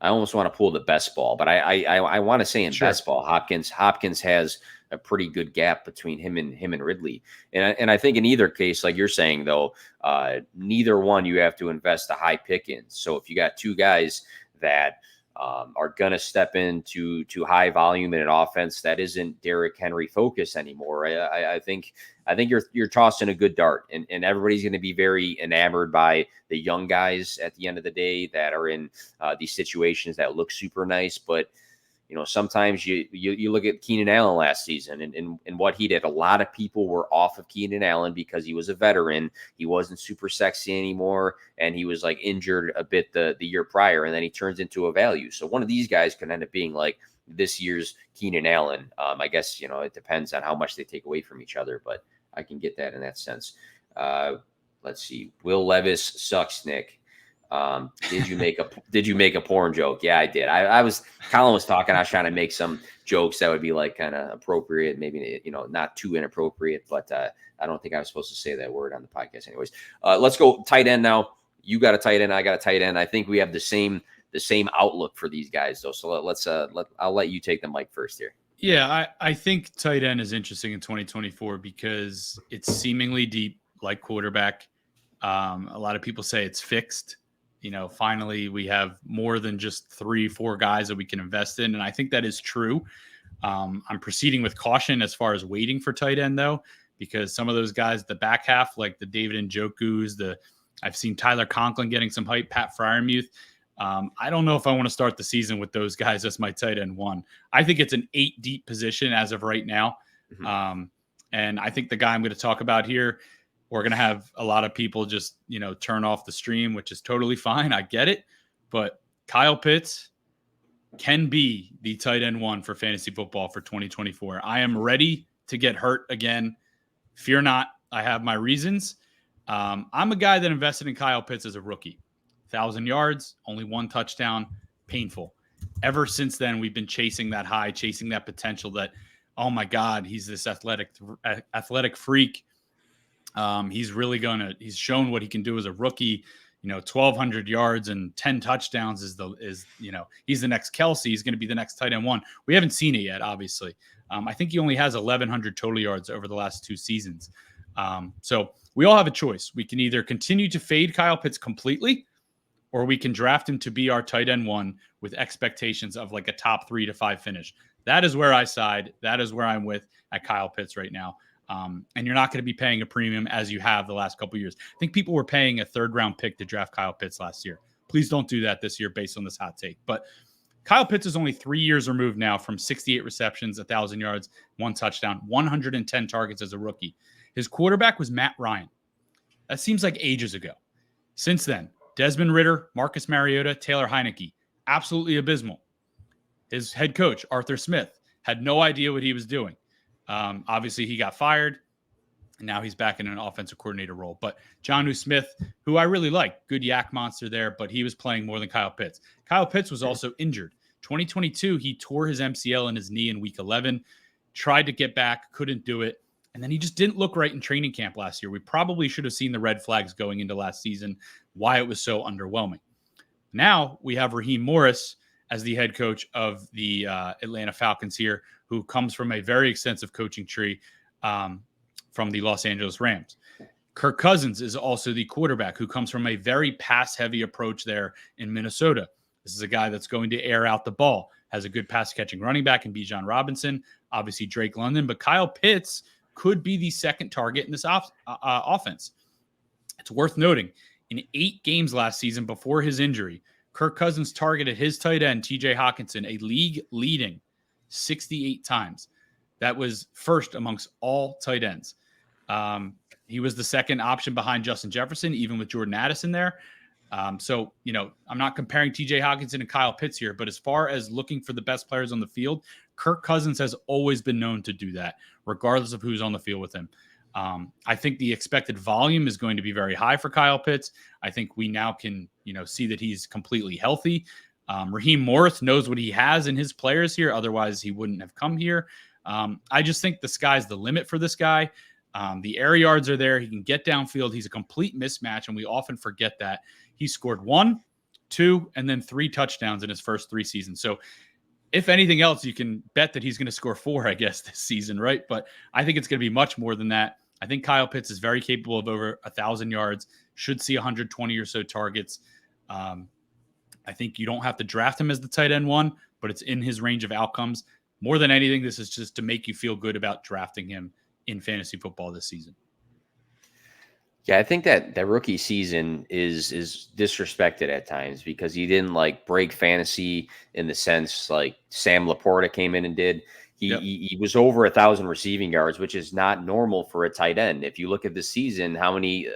S1: I almost want to pull the best ball, but I want to say in best ball, Hopkins has a pretty good gap between him and Ridley. And I think in either case, like you're saying though, neither one you have to invest a high pick in. So if you got two guys that are going to step into high volume in an offense that isn't Derrick Henry focused anymore, I think you're tossing a good dart, and everybody's going to be very enamored by the young guys at the end of the day that are in these situations that look super nice. But sometimes you look at Keenan Allen last season and what he did. A lot of people were off of Keenan Allen because he was a veteran. He wasn't super sexy anymore, and he was like injured a bit the year prior, and then he turns into a value. So one of these guys could end up being like this year's Keenan Allen. I guess it depends on how much they take away from each other, but I can get that in that sense. Let's see. Will Levis sucks, Nick. Did you make a porn joke? Yeah, I did. Colin was talking. I was trying to make some jokes that would be like kind of appropriate, maybe, not too inappropriate, but I don't think I was supposed to say that word on the podcast anyways. Let's go tight end now. You got a tight end. I got a tight end. I think we have the same outlook for these guys though. So I'll let you take the mic first here.
S2: Yeah, I think tight end is interesting in 2024 because it's seemingly deep like quarterback. A lot of people say it's fixed. Finally, we have more than just 3-4 guys that we can invest in. And I think that is true. I'm proceeding with caution as far as waiting for tight end, though, because some of those guys, the back half, like the David Njoku's, I've seen Tyler Conklin getting some hype, Pat Freiermuth. I don't know if I want to start the season with those guys as my tight end one. I think it's an 8 deep position as of right now. Mm-hmm. And I think the guy I'm going to talk about here, we're going to have a lot of people just, turn off the stream, which is totally fine. I get it. But Kyle Pitts can be the tight end one for fantasy football for 2024. I am ready to get hurt again. Fear not. I have my reasons. I'm a guy that invested in Kyle Pitts as a rookie. 1,000 yards, only 1 touchdown, painful. Ever since then, we've been chasing that high, chasing that potential that, oh my God, he's this athletic freak. He's shown what he can do as a rookie. 1,200 yards and 10 touchdowns he's the next Kelsey. He's going to be the next tight end one. We haven't seen it yet, obviously. I think he only has 1,100 total yards over the last 2 seasons. So we all have a choice. We can either continue to fade Kyle Pitts completely, or we can draft him to be our tight end one with expectations of like a top 3 to 5 finish. That is where I side. That is where I'm with at Kyle Pitts right now. And you're not going to be paying a premium as you have the last couple of years. I think people were paying a 3rd-round pick to draft Kyle Pitts last year. Please don't do that this year based on this hot take. But Kyle Pitts is only 3 years removed now from 68 receptions, 1,000 yards, 1 touchdown, 110 targets as a rookie. His quarterback was Matt Ryan. That seems like ages ago. Since then, Desmond Ridder, Marcus Mariota, Taylor Heineke, absolutely abysmal. His head coach, Arthur Smith, had no idea what he was doing. Obviously, he got fired, and now he's back in an offensive coordinator role. But Jonnu Smith, who I really like, good yak monster there, but he was playing more than Kyle Pitts. Kyle Pitts was also injured. 2022, he tore his MCL in his knee in week 11, tried to get back, couldn't do it, and then he just didn't look right in training camp last year. We probably should have seen the red flags going into last season, why it was so underwhelming. Now we have Raheem Morris as the head coach of the Atlanta Falcons here, who comes from a very extensive coaching tree from the Los Angeles Rams. Kirk Cousins is also the quarterback who comes from a very pass-heavy approach there in Minnesota. This is a guy that's going to air out the ball, has a good pass-catching running back in Bijan Robinson, obviously Drake London, but Kyle Pitts could be the second target in this offense. It's worth noting, in 8 games last season before his injury, Kirk Cousins targeted his tight end, TJ Hawkinson, a league-leading 68 times. That was first amongst all tight ends. He was the second option behind Justin Jefferson, even with Jordan Addison there. So, I'm not comparing TJ Hawkinson and Kyle Pitts here, but as far as looking for the best players on the field, Kirk Cousins has always been known to do that, regardless of who's on the field with him. I think the expected volume is going to be very high for Kyle Pitts. I think we now can, see that he's completely healthy. Raheem Morris knows what he has in his players here. Otherwise, he wouldn't have come here. I just think the sky's the limit for this guy. The air yards are there. He can get downfield. He's a complete mismatch, and we often forget that. He scored 1, 2, and then 3 touchdowns in his first 3 seasons. So if anything else, you can bet that he's going to score 4, I guess, this season, right? But I think it's going to be much more than that. I think Kyle Pitts is very capable of over 1,000 yards, should see 120 or so targets. I think you don't have to draft him as the tight end one, but it's in his range of outcomes. More than anything, this is just to make you feel good about drafting him in fantasy football this season.
S1: Yeah, I think that rookie season is disrespected at times because he didn't break fantasy in the sense like Sam Laporta came in and did. He was over 1,000 receiving yards, which is not normal for a tight end. If you look at this season, how many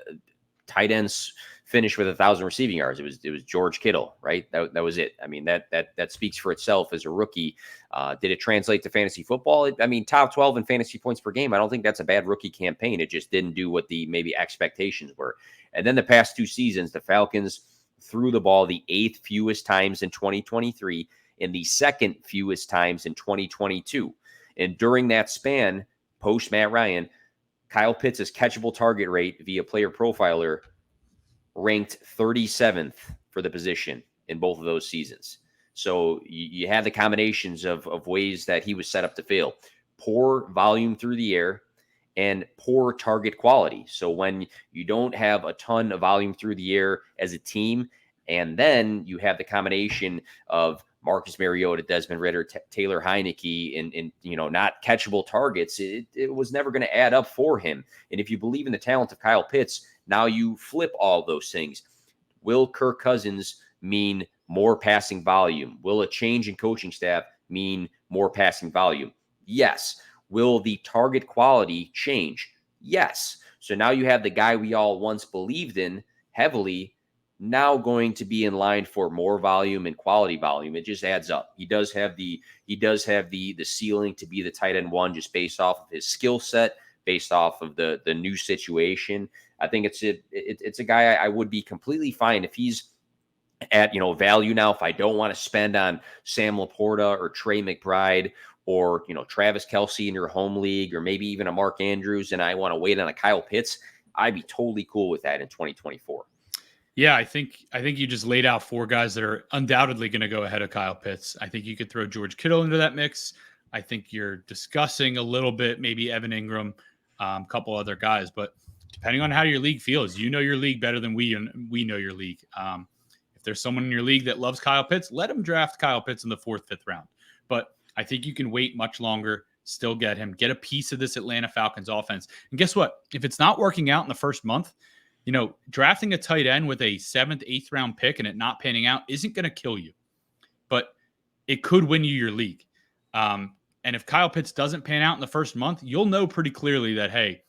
S1: tight ends finished with 1,000 receiving yards? It was George Kittle, right? That was it. I mean, that speaks for itself as a rookie. Did it translate to fantasy football? Top 12 in fantasy points per game. I don't think that's a bad rookie campaign. It just didn't do what the maybe expectations were. And then the past 2 seasons, the Falcons threw the ball the 8th fewest times in 2023 and the 2nd fewest times in 2022. And during that span, post Matt Ryan, Kyle Pitts' catchable target rate via Player Profiler ranked 37th for the position in both of those seasons. So you have the combinations of ways that he was set up to fail. Poor volume through the air and poor target quality. So when you don't have a ton of volume through the air as a team, and then you have the combination of Marcus Mariota, Desmond Ridder, Taylor Heineke, and not catchable targets, it was never going to add up for him. And if you believe in the talent of Kyle Pitts, now you flip all those things. Will Kirk Cousins mean more passing volume? Will a change in coaching staff mean more passing volume? Yes. Will the target quality change? Yes. So now you have the guy we all once believed in heavily now going to be in line for more volume and quality volume. It just adds up. He does have the ceiling to be the tight end one just based off of his skill set, based off of the new situation. I think it's a guy I would be completely fine if he's at value now. If I don't want to spend on Sam Laporta or Trey McBride or Travis Kelce in your home league or maybe even a Mark Andrews, and I want to wait on a Kyle Pitts, I'd be totally cool with that in 2024.
S2: Yeah, I think you just laid out 4 guys that are undoubtedly going to go ahead of Kyle Pitts. I think you could throw George Kittle into that mix. I think you're discussing a little bit maybe Evan Ingram, a couple other guys, but depending on how your league feels, you know your league better than we know your league. If there's someone in your league that loves Kyle Pitts, let him draft Kyle Pitts in the 4th, 5th round. But I think you can wait much longer, still get him, get a piece of this Atlanta Falcons offense. And guess what? If it's not working out in the first month, drafting a tight end with a 7th, 8th round pick and it not panning out isn't going to kill you, but it could win you your league. And if Kyle Pitts doesn't pan out in the first month, you'll know pretty clearly that, hey,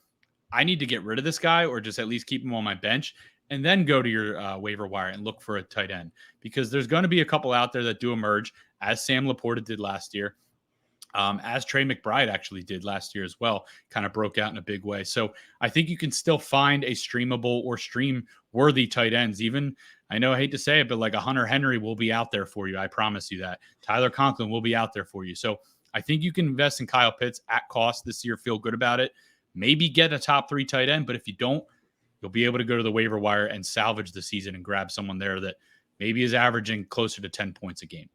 S2: I need to get rid of this guy or just at least keep him on my bench and then go to your waiver wire and look for a tight end, because there's going to be a couple out there that do emerge, as Sam Laporta did last year. As Trey McBride actually did last year as well, kind of broke out in a big way. So I think you can still find a streamable or stream-worthy tight ends. Even, I know I hate to say it, but like a Hunter Henry will be out there for you. I promise you that. Tyler Conklin will be out there for you. So I think you can invest in Kyle Pitts at cost this year, feel good about it. Maybe get a top 3 tight end, but if you don't, you'll be able to go to the waiver wire and salvage the season and grab someone there that maybe is averaging closer to 10 points a game.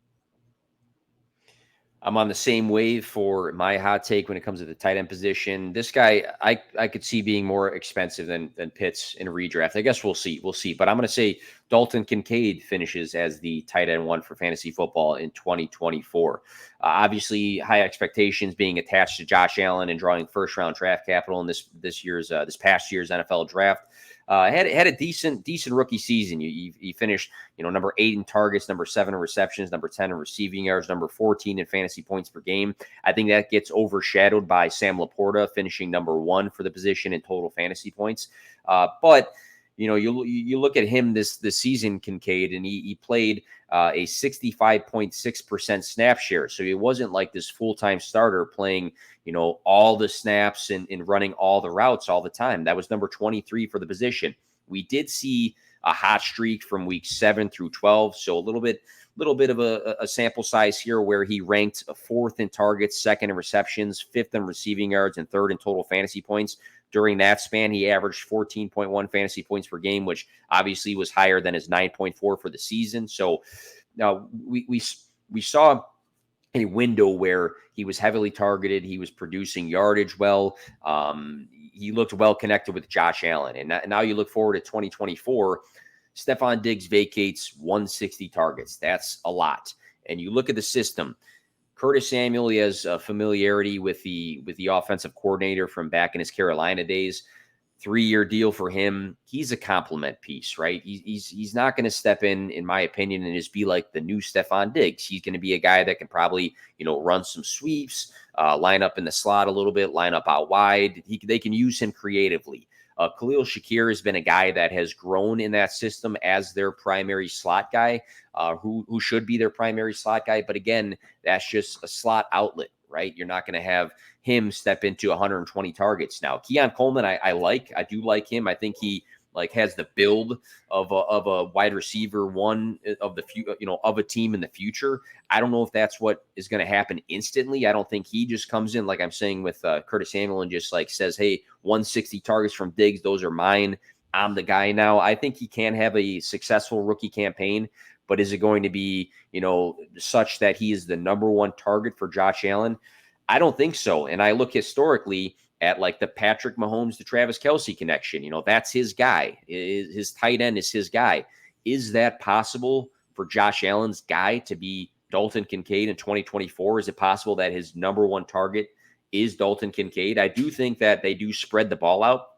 S1: I'm on the same wave for my hot take when it comes to the tight end position. This guy, I could see being more expensive than Pitts in a redraft. I guess we'll see. But I'm going to say Dalton Kincaid finishes as the tight end 1 for fantasy football in 2024. Obviously, high expectations being attached to Josh Allen and drawing first-round draft capital in this past year's NFL draft. Had a decent rookie season. You finished, number 8 in targets, number 7 in receptions, number 10 in receiving yards, number 14 in fantasy points per game. I think that gets overshadowed by Sam Laporta finishing number 1 for the position in total fantasy points. But you look at him this season, Kincaid, and he played a 65.6% snap share. So he wasn't like this full-time starter playing, all the snaps and running all the routes all the time. That was number 23 for the position. We did see a hot streak from week 7 through 12. So a little bit of a sample size here where he ranked 4th in targets, 2nd in receptions, 5th in receiving yards, and 3rd in total fantasy points. During that span, he averaged 14.1 fantasy points per game, which obviously was higher than his 9.4 for the season. So now we saw a window where he was heavily targeted. He was producing yardage well. He looked well connected with Josh Allen. And now you look forward to 2024, Stephon Diggs vacates 160 targets. That's a lot. And you look at the system. Curtis Samuel, he has familiarity with the offensive coordinator from back in his Carolina days. 3-year deal for him. He's a compliment piece, right? He's not going to step in my opinion, and just be like the new Stephon Diggs. He's going to be a guy that can probably, run some sweeps, line up in the slot a little bit, line up out wide. They can use him creatively. Khalil Shakir has been a guy that has grown in that system as their primary slot guy, who should be their primary slot guy. But again, that's just a slot outlet, right? You're not going to have him step into 120 targets. Now, Keon Coleman, I do like him. I think he has the build of a wide receiver 1 of the of a team in the future. I don't know if that's what is going to happen instantly. I don't think he just comes in, like I'm saying with Curtis Samuel, and just says, hey, 160 targets from Diggs, those are mine. I'm the guy now. I think he can have a successful rookie campaign, but is it going to be, such that he is the number 1 target for Josh Allen? I don't think so. And I look historically at the Patrick Mahomes to Travis Kelce connection. That's his guy. His tight end is his guy. Is that possible for Josh Allen's guy to be Dalton Kincaid in 2024? Is it possible that his number 1 target is Dalton Kincaid? I do think that they do spread the ball out.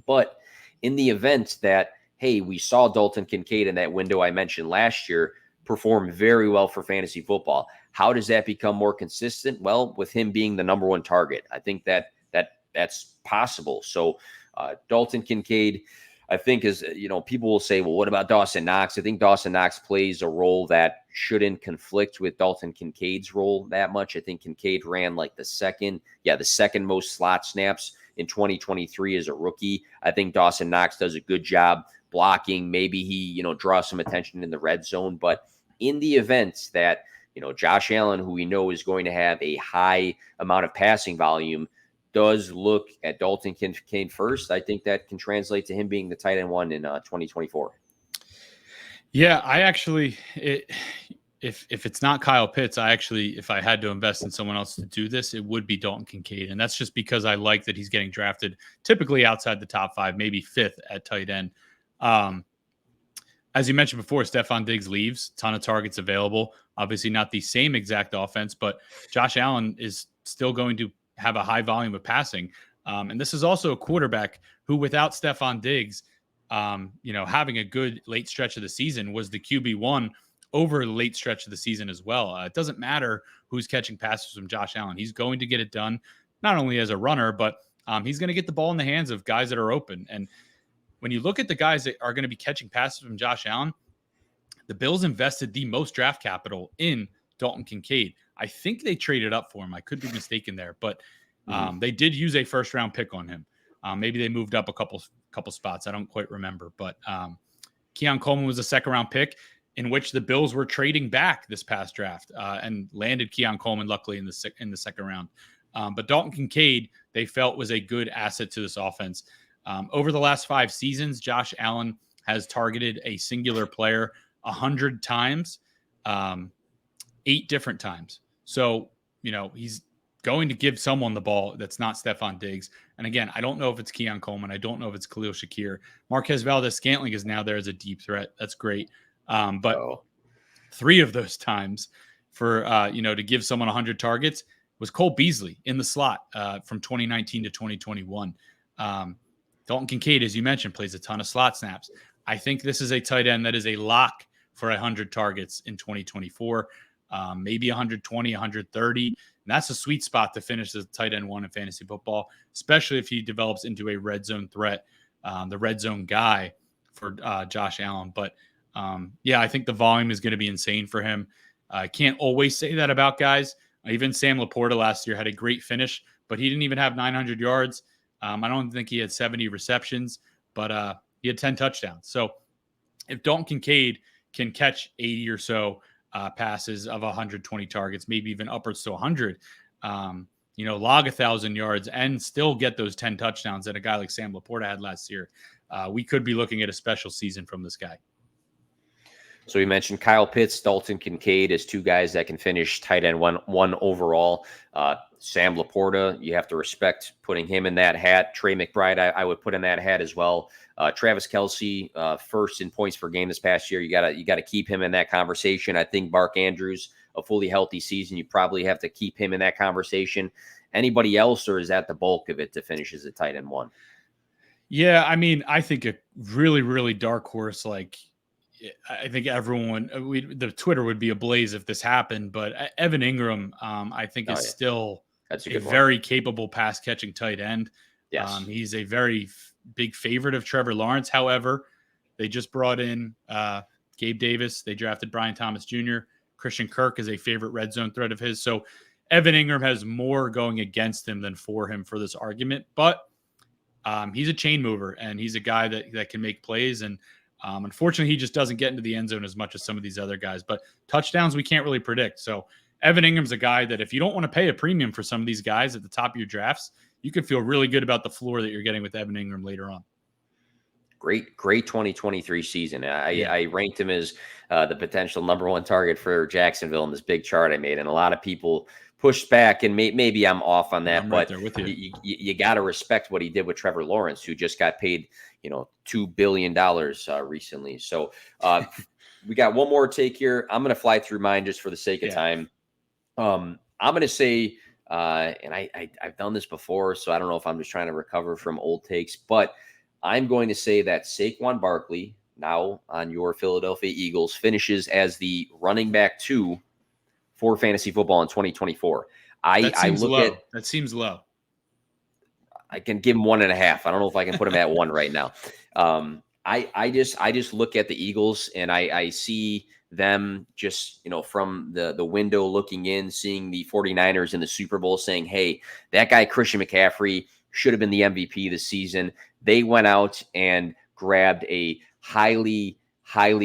S1: But in the event that, hey, we saw Dalton Kincaid in that window I mentioned last year perform very well for fantasy football, how does that become more consistent? Well, with him being the number 1 target. I think that's possible. So Dalton Kincaid, I think, is, people will say, well, what about Dawson Knox? I think Dawson Knox plays a role that shouldn't conflict with Dalton Kincaid's role that much. I think Kincaid ran the second most slot snaps in 2023 as a rookie. I think Dawson Knox does a good job blocking. Maybe he, draws some attention in the red zone. But in the event that, Josh Allen, who we know is going to have a high amount of passing volume, does look at Dalton Kincaid first, I think that can translate to him being the tight end 1 in 2024.
S2: Yeah, I actually, if it's not Kyle Pitts, if I had to invest in someone else to do this, it would be Dalton Kincaid. And that's just because I like that he's getting drafted typically outside the top 5, maybe 5th at tight end. As you mentioned before, Stephon Diggs leaves, ton of targets available. Obviously not the same exact offense, but Josh Allen is still going to have a high volume of passing. And this is also a quarterback who, without Stephon Diggs, having a good late stretch of the season, was the QB1 over the late stretch of the season as well. It doesn't matter who's catching passes from Josh Allen. He's going to get it done, not only as a runner, but he's going to get the ball in the hands of guys that are open. And when you look at the guys that are going to be catching passes from Josh Allen, the Bills invested the most draft capital in Dalton Kincaid. I think they traded up for him. I could be mistaken there, but they did use a first-round pick on him. Maybe they moved up a couple spots. I don't quite remember, but Keon Coleman was a second-round pick in which the Bills were trading back this past draft and landed Keon Coleman, luckily, in the second round. But Dalton Kincaid, they felt, was a good asset to this offense. Over the last 5 seasons, Josh Allen has targeted a singular player 100 times, 8 different times. So, he's going to give someone the ball that's not Stephon Diggs. And again, I don't know if it's Keon Coleman. I don't know if it's Khalil Shakir. Marquez Valdez-Scantling is now there as a deep threat. That's great. But 3 of those times for, to give someone 100 targets was Cole Beasley in the slot from 2019 to 2021. Dalton Kincaid, as you mentioned, plays a ton of slot snaps. I think this is a tight end that is a lock for 100 targets in 2024, maybe 120, 130. And that's a sweet spot to finish as tight end 1 in fantasy football, especially if he develops into a red zone threat, the red zone guy for Josh Allen. But I think the volume is going to be insane for him. I can't always say that about guys. Even Sam Laporta last year had a great finish, but he didn't even have 900 yards. I don't think he had 70 receptions, but he had 10 touchdowns. So if Dalton Kincaid can catch 80 or so passes of 120 targets, maybe even upwards to 100, log 1,000 yards and still get those 10 touchdowns that a guy like Sam Laporta had last year, we could be looking at a special season from this guy.
S1: So we mentioned Kyle Pitts, Dalton Kincaid as 2 guys that can finish tight end one overall. Sam Laporta, you have to respect putting him in that hat. Trey McBride, I would put in that hat as well. Travis Kelce, first in points per game this past year. You gotta keep him in that conversation. I think Mark Andrews, a fully healthy season, you probably have to keep him in that conversation. Anybody else, or is that the bulk of it to finish as a tight end 1?
S2: Yeah, I mean, I think a really, really dark horse, like, I think everyone, the Twitter would be ablaze if this happened, but Evan Ingram, I think is still a very capable pass catching tight end.
S1: Yes.
S2: He's a very big favorite of Trevor Lawrence. However, they just brought in Gabe Davis. They drafted Brian Thomas Jr. Christian Kirk is a favorite red zone threat of his. So Evan Ingram has more going against him than for him for this argument, but he's a chain mover and he's a guy that can make plays. And unfortunately, he just doesn't get into the end zone as much as some of these other guys. But touchdowns, we can't really predict. So Evan Ingram's a guy that if you don't want to pay a premium for some of these guys at the top of your drafts, you could feel really good about the floor that you're getting with Evan Ingram later on.
S1: Great 2023 season. I ranked him as the potential number 1 target for Jacksonville in this big chart I made. And a lot of people pushed back, and maybe I'm off on that, but
S2: there with you.
S1: You got to respect what he did with Trevor Lawrence, who just got paid, $2 billion recently. So we got one more take here. I'm going to fly through mine just for the sake of time. I'm going to say, and I've done this before, so I don't know if I'm just trying to recover from old takes, but I'm going to say that Saquon Barkley, now on your Philadelphia Eagles, finishes as the running back 2 for fantasy football in 2024.
S2: That seems low.
S1: I can give him 1.5. I don't know if I can put him at 1 right now. I just look at the Eagles and I see them just, from the window looking in, seeing the 49ers in the Super Bowl, saying, hey, that guy Christian McCaffrey should have been the MVP this season. They went out and grabbed a highly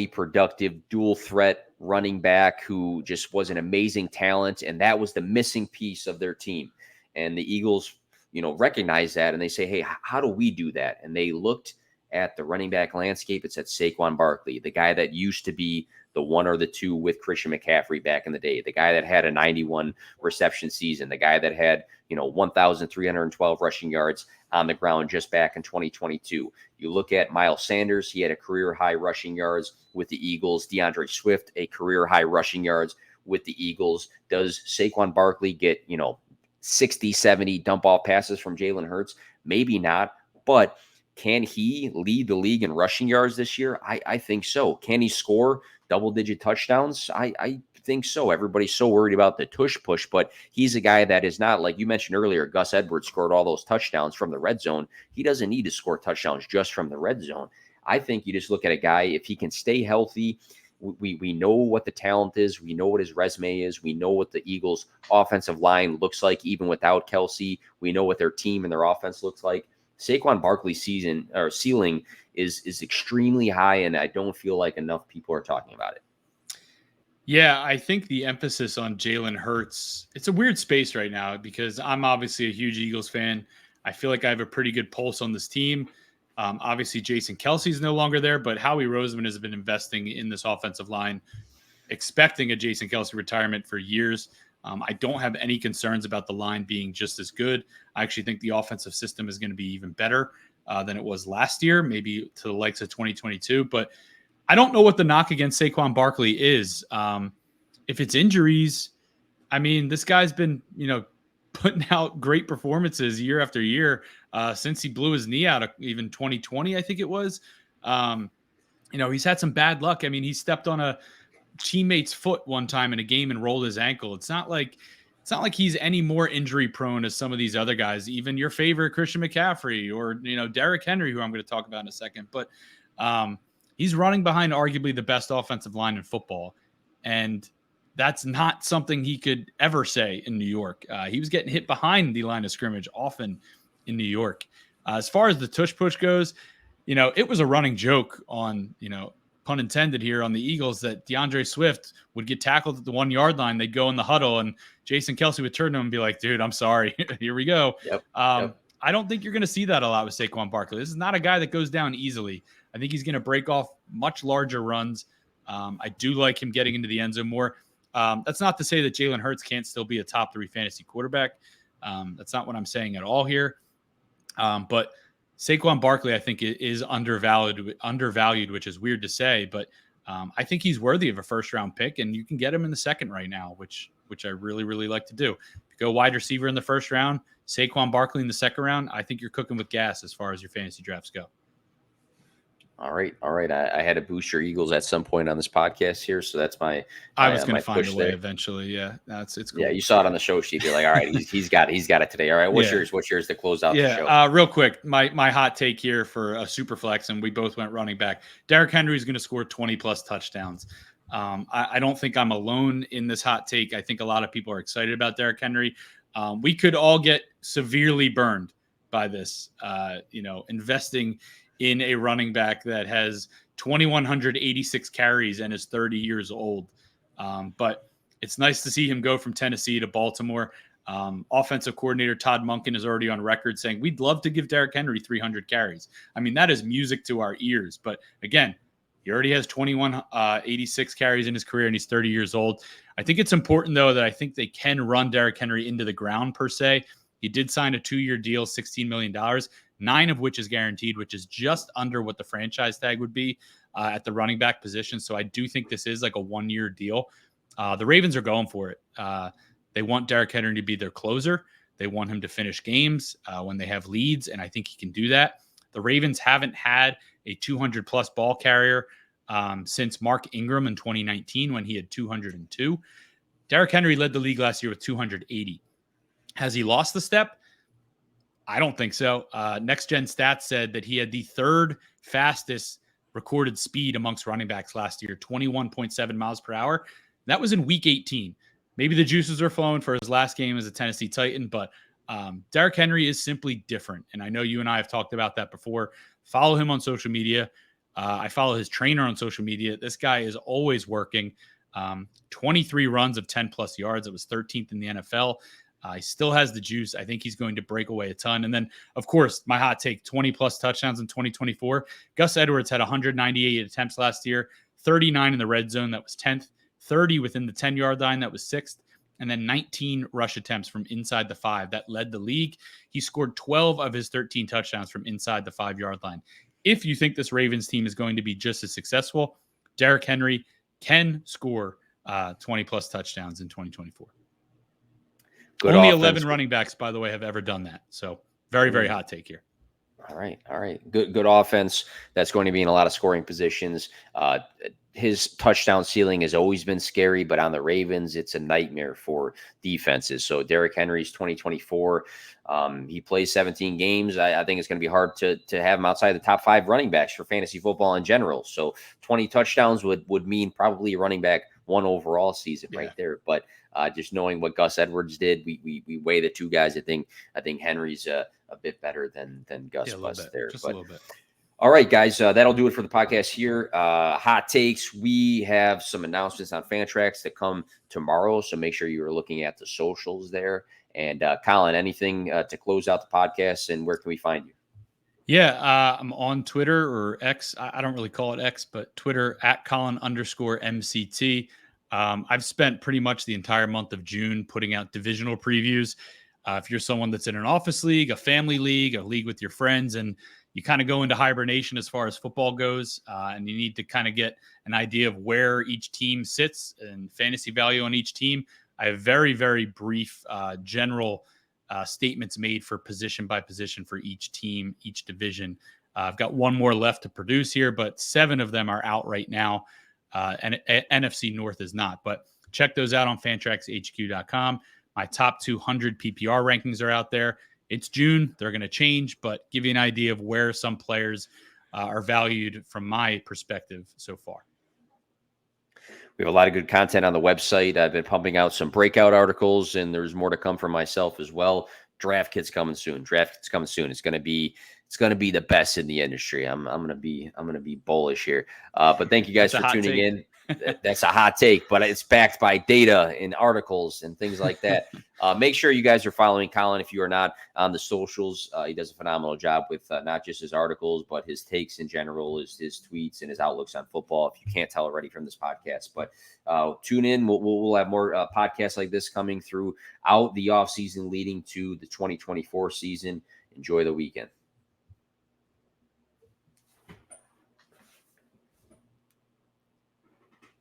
S1: productive dual threat running back who just was an amazing talent. And that was the missing piece of their team. And the Eagles, recognize that and they say, hey, how do we do that? And they looked at the running back landscape, it's at Saquon Barkley, the guy that used to be the one or the two with Christian McCaffrey back in the day, the guy that had a 91 reception season, the guy that had, 1,312 rushing yards on the ground just back in 2022. You look at Miles Sanders, he had a career high rushing yards with the Eagles. DeAndre Swift, a career high rushing yards with the Eagles. Does Saquon Barkley get, 60, 70 dump off passes from Jalen Hurts? Maybe not, but can he lead the league in rushing yards this year? I think so. Can he score double-digit touchdowns? I think so. Everybody's so worried about the tush push, but he's a guy that is not, like you mentioned earlier, Gus Edwards scored all those touchdowns from the red zone. He doesn't need to score touchdowns just from the red zone. I think you just look at a guy, if he can stay healthy, we know what the talent is. We know what his resume is. We know what the Eagles' offensive line looks like, even without Kelsey. We know what their team and their offense looks like. Saquon Barkley's ceiling is extremely high, and I don't feel like enough people are talking about it.
S2: Yeah, I think the emphasis on Jalen Hurts, it's a weird space right now because I'm obviously a huge Eagles fan. I feel like I have a pretty good pulse on this team. Obviously, Jason Kelsey's no longer there, but Howie Roseman has been investing in this offensive line, expecting a Jason Kelsey retirement for years. I don't have any concerns about the line being just as good. I actually think the offensive system is going to be even better than it was last year, maybe to the likes of 2022. But I don't know what the knock against Saquon Barkley is. If it's injuries, I mean, this guy's been, putting out great performances year after year since he blew his knee out, even 2020, I think it was. He's had some bad luck. I mean, he stepped on a teammate's foot one time in a game and rolled his ankle. It's not like he's any more injury prone as some of these other guys, even your favorite Christian McCaffrey or, Derrick Henry, who I'm going to talk about in a second. But he's running behind arguably the best offensive line in football. And that's not something he could ever say in New York. He was getting hit behind the line of scrimmage often in New York. As far as the tush push goes, it was a running joke on, pun intended here, on the Eagles that DeAndre Swift would get tackled at the 1 yard line. They'd go in the huddle and Jason Kelsey would turn to him and be like, dude, I'm sorry. Here we go.
S1: Yep.
S2: I don't think you're going to see that a lot with Saquon Barkley. This is not a guy that goes down easily. I think he's going to break off much larger runs. I do like him getting into the end zone more. That's not to say that Jalen Hurts can't still be a top 3 fantasy quarterback. That's not what I'm saying at all here. But Saquon Barkley, I think, is undervalued, which is weird to say, but I think he's worthy of a first-round pick, and you can get him in the second right now, which I really, really like to do. If you go wide receiver in the first round, Saquon Barkley in the second round, I think you're cooking with gas as far as your fantasy drafts go.
S1: All right. I had to boost your Eagles at some point on this podcast here, so that's my.
S2: I was going to find a way
S1: there.
S2: Eventually. Yeah, it's cool.
S1: Yeah, you saw it on the show sheet. You're like, all right, he's got it today. All right, what's yours? What's yours to close out the show?
S2: Real quick, my hot take here for a super flex, and we both went running back. Derrick Henry is going to score 20 plus touchdowns. I don't think I'm alone in this hot take. I think a lot of people are excited about Derrick Henry. We could all get severely burned by this. Investing in a running back that has 2,186 carries and is 30 years old. But it's nice to see him go from Tennessee to Baltimore. Offensive coordinator Todd Monken is already on record saying, we'd love to give Derrick Henry 300 carries. I mean, that is music to our ears. But again, he already has 2,186 carries in his career, and he's 30 years old. I think it's important, though, that I think they can run Derrick Henry into the ground, per se. He did sign a 2-year deal, $16 million. 9 of which is guaranteed, which is just under what the franchise tag would be at the running back position. So I do think this is like a 1-year deal. The Ravens are going for it. They want Derrick Henry to be their closer. They want him to finish games when they have leads, and I think he can do that. The Ravens haven't had a 200-plus ball carrier since Mark Ingram in 2019 when he had 202. Derrick Henry led the league last year with 280. Has he lost the step? I don't think so. Next Gen Stats said that he had the 3rd fastest recorded speed amongst running backs last year, 21.7 miles per hour. That was in week 18. Maybe the juices are flowing for his last game as a Tennessee Titan, but Derrick Henry is simply different. And I know you and I have talked about that before. Follow him on social media. I follow his trainer on social media. This guy is always working. 23 runs of 10 plus yards. It was 13th in the NFL. He still has the juice. I think he's going to break away a ton. And then, of course, my hot take, 20-plus touchdowns in 2024. Gus Edwards had 198 attempts last year, 39 in the red zone. That was 10th. 30 within the 10-yard line. That was 6th. And then 19 rush attempts from inside the 5. That led the league. He scored 12 of his 13 touchdowns from inside the 5-yard line. If you think this Ravens team is going to be just as successful, Derrick Henry can score 20-plus touchdowns in 2024.
S1: Good
S2: Only
S1: offense.
S2: 11 running backs, by the way, have ever done that. So very, very hot take here.
S1: All right. Good offense. That's going to be in a lot of scoring positions. His touchdown ceiling has always been scary, but on the Ravens, it's a nightmare for defenses. So Derrick Henry's 2024. He plays 17 games. I think it's going to be hard to have him outside the top 5 running backs for fantasy football in general. So 20 touchdowns would mean probably a running back 1 overall season right there. But just knowing what Gus Edwards did, we weigh the two guys. I think Henry's a bit better than Gus was there.
S2: Just a little bit.
S1: All right, guys, that'll do it for the podcast here. Hot takes. We have some announcements on Fantrax that come tomorrow, so make sure you are looking at the socials there. And Colin, anything to close out the podcast, and where can we find you?
S2: Yeah, I'm on Twitter or X. I don't really call it X, but Twitter at Colin_MCT. I've spent pretty much the entire month of June putting out divisional previews. If you're someone that's in an office league, a family league, a league with your friends, and you kind of go into hibernation as far as football goes, and you need to kind of get an idea of where each team sits and fantasy value on each team, I have very, very brief general statements made for position by position for each team, each division. I've got one more left to produce here, but 7 of them are out right now, and NFC North is not. But check those out on fantraxhq.com. My top 200 PPR rankings are out there. It's June. They're going to change, but give you an idea of where some players are valued from my perspective so far.
S1: We have a lot of good content on the website. I've been pumping out some breakout articles, and there's more to come from myself as well. Draft kit's coming soon. It's going to be the best in the industry. I'm going to be bullish here. But thank you guys for tuning in. That's a hot take, but it's backed by data and articles and things like that. Make sure you guys are following Colin if you are not on the socials. He does a phenomenal job with not just his articles, but his takes in general, his tweets and his outlooks on football. If you can't tell already from this podcast, but tune in. We'll have more podcasts like this coming throughout the offseason leading to the 2024 season. Enjoy the weekend.